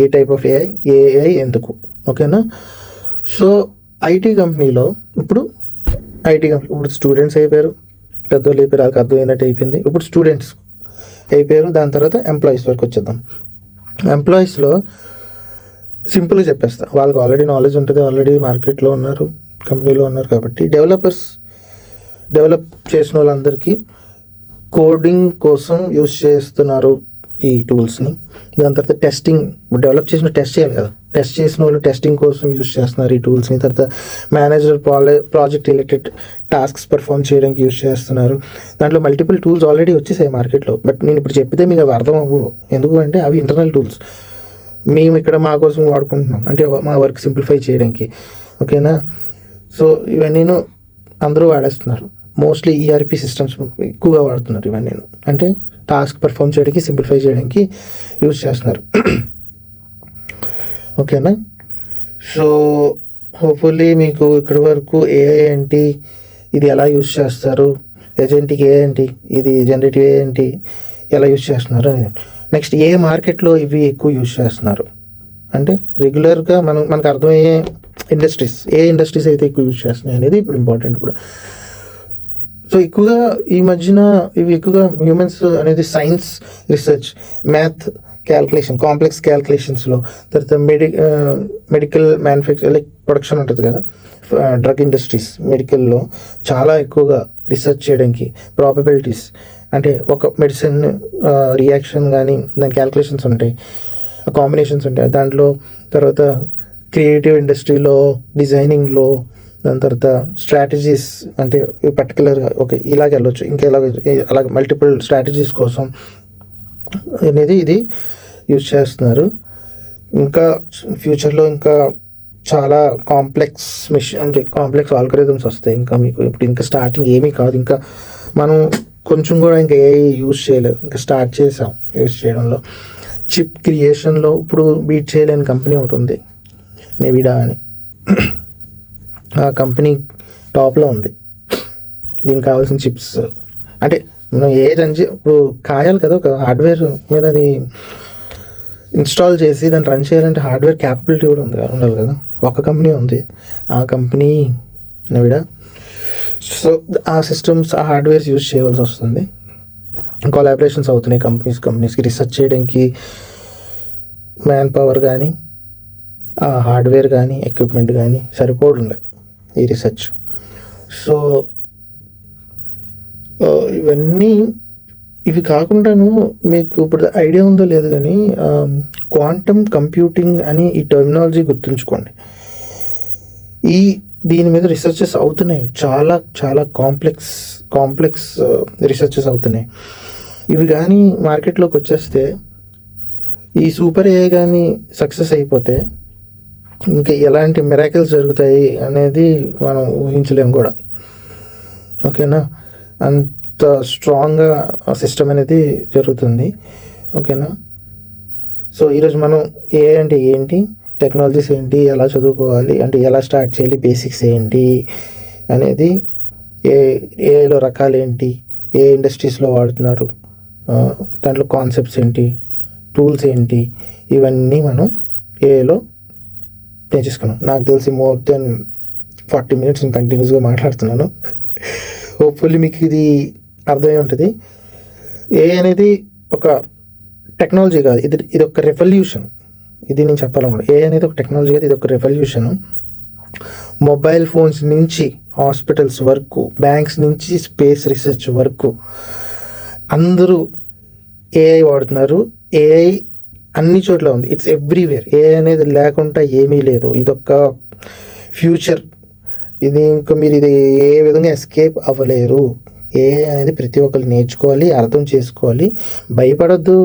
ఏ టైప్ ఆఫ్ ఏఐ ఎందుకు. ఓకేనా? సో ఐటీ కంపెనీలో ఇప్పుడు స్టూడెంట్స్ అయిపోయారు, పెద్దోళ్ళు అయిపోయారు, వాళ్ళకి అర్థమైనట్టు అయిపోయింది. ఇప్పుడు స్టూడెంట్స్ అయిపోయారు, దాని తర్వాత ఎంప్లాయీస్ వరకు వచ్చేద్దాం. ఎంప్లాయీస్లో సింపుల్గా చెప్పేస్తా, వాళ్ళకి ఆల్రెడీ నాలెడ్జ్ ఉంటుంది, ఆల్రెడీ మార్కెట్లో ఉన్నారు, కంపెనీలో ఉన్నారు. కాబట్టి డెవలప్ చేసిన వాళ్ళందరికీ కోడింగ్ కోసం యూజ్ చేస్తున్నారు ఈ టూల్స్ని. దాని తర్వాత డెవలప్ చేసిన టెస్ట్ చేయాలి కదా, టెస్ట్ చేసిన వాళ్ళు టెస్టింగ్ కోసం యూజ్ చేస్తున్నారు ఈ టూల్స్ని. తర్వాత manager project related tasks perform చేయడానికి యూజ్ చేస్తున్నారు. దాంట్లో మల్టిపుల్ టూల్స్ ఆల్రెడీ వచ్చేసాయి మార్కెట్లో. బట్ నేను ఇప్పుడు చెప్పితే మీకు అవి అర్థం అవ్వవు, ఎందుకు అంటే అవి ఇంటర్నల్ టూల్స్, మేము ఇక్కడ మా కోసం వాడుకుంటున్నాం, అంటే మా వర్క్ సింప్లిఫై చేయడానికి. ఓకేనా? సో ఇవన్నీ అందరూ వాడేస్తున్నారు, మోస్ట్లీ ఈఆర్పి సిస్టమ్స్ ఎక్కువగా వాడుతున్నారు. ఇవన్నీ అంటే టాస్క్ పర్ఫామ్ చేయడానికి, సింప్లిఫై చేయడానికి యూజ్ చేస్తున్నారు. ఓకేనా? సో హోప్ఫుల్లీ మీకు ఇక్కడి వరకు ఏఐ ఏంటి, ఇది ఎలా యూజ్ చేస్తారు, ఏజెంటిక్ ఏఐ ఏంటి, ఇది జనరేటివ్ ఏఐ ఏంటి, ఎలా యూజ్ చేస్తున్నారు అని. నెక్స్ట్ ఏ మార్కెట్లో ఇవి ఎక్కువ యూజ్ చేస్తున్నారు అంటే రెగ్యులర్గా మనకు అర్థమయ్యే ఇండస్ట్రీస్ అయితే ఎక్కువ యూజ్ చేస్తున్నాయి అనేది ఇప్పుడు ఇంపార్టెంట్ కూడా. సో ఎక్కువగా ఈ మధ్యన ఇవి ఎక్కువగా హ్యూమన్స్ అనేది science research, math calculation, complex క్యాల్కులేషన్స్లో, తర్వాత మెడికల్ లైక్ ప్రొడక్షన్ ఉంటుంది కదా, డ్రగ్ ఇండస్ట్రీస్, మెడికల్లో చాలా ఎక్కువగా రీసెర్చ్ చేయడానికి, ప్రాబబిలిటీస్ అంటే ఒక మెడిసిన్ రియాక్షన్ కానీ దాని క్యాల్కులేషన్స్ ఉంటాయి, కాంబినేషన్స్ ఉంటాయి దాంట్లో. తర్వాత క్రియేటివ్ ఇండస్ట్రీలో, డిజైనింగ్లో, దాని తర్వాత స్ట్రాటజీస్ అంటే పర్టికులర్గా ఓకే ఇలాగ వెళ్ళొచ్చు, ఇంకా అలాగ మల్టిపుల్ స్ట్రాటజీస్ కోసం అనేది ఇది యూజ్ చేస్తున్నారు. ఇంకా ఫ్యూచర్లో ఇంకా చాలా కాంప్లెక్స్ అంటే కాంప్లెక్స్ ఆల్గరిథమ్స్ వస్తాయి. ఇంకా మీకు ఇప్పుడు ఇంకా స్టార్టింగ్ ఏమీ కాదు, ఇంకా మనం కొంచెం కూడా ఇంకా ఏ యూజ్ చేయలేదు, ఇంకా స్టార్ట్ చేసాం యూజ్ చేయడంలో. చిప్ క్రియేషన్లో ఇప్పుడు బీట్ చేయలేని కంపెనీ ఒకటి ఉంది, నెవిడా అని. ఆ కంపెనీ టాప్లో ఉంది. దీనికి కావాల్సిన చిప్స్ అంటే మనం ఇప్పుడు కాయాలి కదా, ఒక హార్డ్వేర్ మీద అది ఇన్స్టాల్ చేసి దాన్ని రన్ చేయాలంటే హార్డ్వేర్ క్యాపబిలిటీ కూడా ఉండాలి కదా. ఒక కంపెనీ ఉంది, ఆ కంపెనీ నెవిడా. సో ఆ సిస్టమ్స్, ఆ హార్డ్వేర్స్ యూజ్ చేయవలసి వస్తుంది. కొలాబరేషన్స్ అవుతున్నాయి కంపెనీస్కి రీసెర్చ్ చేయడానికి. మ్యాన్ పవర్ కానీ, ఆ హార్డ్వేర్ కానీ, ఎక్విప్మెంట్ కానీ సరిపోతుండే ఈ రీసెర్చ్. సో ఇవి కాకుండాను మీకు ఇప్పుడు ఐడియా ఉందో లేదు కానీ క్వాంటమ్ కంప్యూటింగ్ అని ఈ టర్మినాలజీ గుర్తుంచుకోండి. దీని మీద రీసెర్చెస్ అవుతున్నాయి, చాలా చాలా కాంప్లెక్స్ రీసెర్చెస్ అవుతున్నాయి. ఇవి కానీ మార్కెట్లోకి వచ్చేస్తే, ఈ సూపర్ ఏఐ కానీ సక్సెస్ అయిపోతే ఇంకా ఎలాంటి మిరాకిల్స్ జరుగుతాయి అనేది మనం ఊహించలేము కూడా. ఓకేనా, అంత స్ట్రాంగ్గా సిస్టమ్ అనేది జరుగుతుంది. ఓకేనా. సో ఈరోజు మనం ఏఐ అంటే ఏంటి, టెక్నాలజీస్ ఏంటి, ఎలా చదువుకోవాలి అంటే ఎలా స్టార్ట్ చేయాలి, బేసిక్స్ ఏంటి అనేది, ఏఐలో రకాలు ఏంటి, ఏ ఇండస్ట్రీస్లో వాడుతున్నారు, దాంట్లో కాన్సెప్ట్స్ ఏంటి, టూల్స్ ఏంటి, ఇవన్నీ మనం ఏఐలో నేర్చుకున్నాం. నాకు తెలిసి మోర్ దెన్ 40 minutes నేను కంటిన్యూస్గా మాట్లాడుతున్నాను. హోప్ఫుల్లీ మీకు ఇది అర్థమై ఉంటుంది. ఏఐ అనేది ఒక టెక్నాలజీ కాదు, ఇది ఒక రెవల్యూషన్. ఇది నేను చెప్పాలన్నమాట. ఏఐ అనేది ఒక టెక్నాలజీ కాదు, ఇది ఒక రెవల్యూషన్. మొబైల్ ఫోన్స్ నుంచి హాస్పిటల్స్ వరకు, బ్యాంక్స్ నుంచి స్పేస్ రీసెర్చ్ వరకు అందరూ ఏఐ వాడుతున్నారు. ఏఐ అన్ని చోట్ల ఉంది, ఇట్స్ ఎవ్రీవేర్. ఏఐ అనేది లేకుండా ఏమీ లేదు. ఇదొక ఫ్యూచర్. ఇది ఇంకా మీరు ఇది ఏ విధంగా ఎస్కేప్ అవ్వలేరు. ఏఐ అనేది ప్రతి ఒక్కరు నేర్చుకోవాలి, అర్థం చేసుకోవాలి. భయపడొద్దు.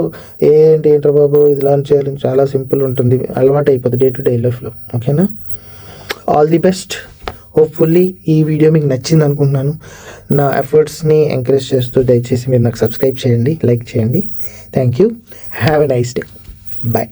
ఏఐ అంటే ఏంట్రా బాబు ఇది లాంచ్ చేయాలి, చాలా సింపుల్ ఉంటుంది, అలవాటు అయిపోతుంది డే టు డే లైఫ్లో. ఓకేనా, ఆల్ ది బెస్ట్. హోప్ఫుల్లీ ఈ వీడియో మీకు నచ్చింది అనుకుంటున్నాను. నా ఎఫర్ట్స్ని ఎంకరేజ్ చేస్తూ దయచేసి మీరు నాకు సబ్స్క్రైబ్ చేయండి, లైక్ చేయండి. Thank you. Have a nice day. Bye.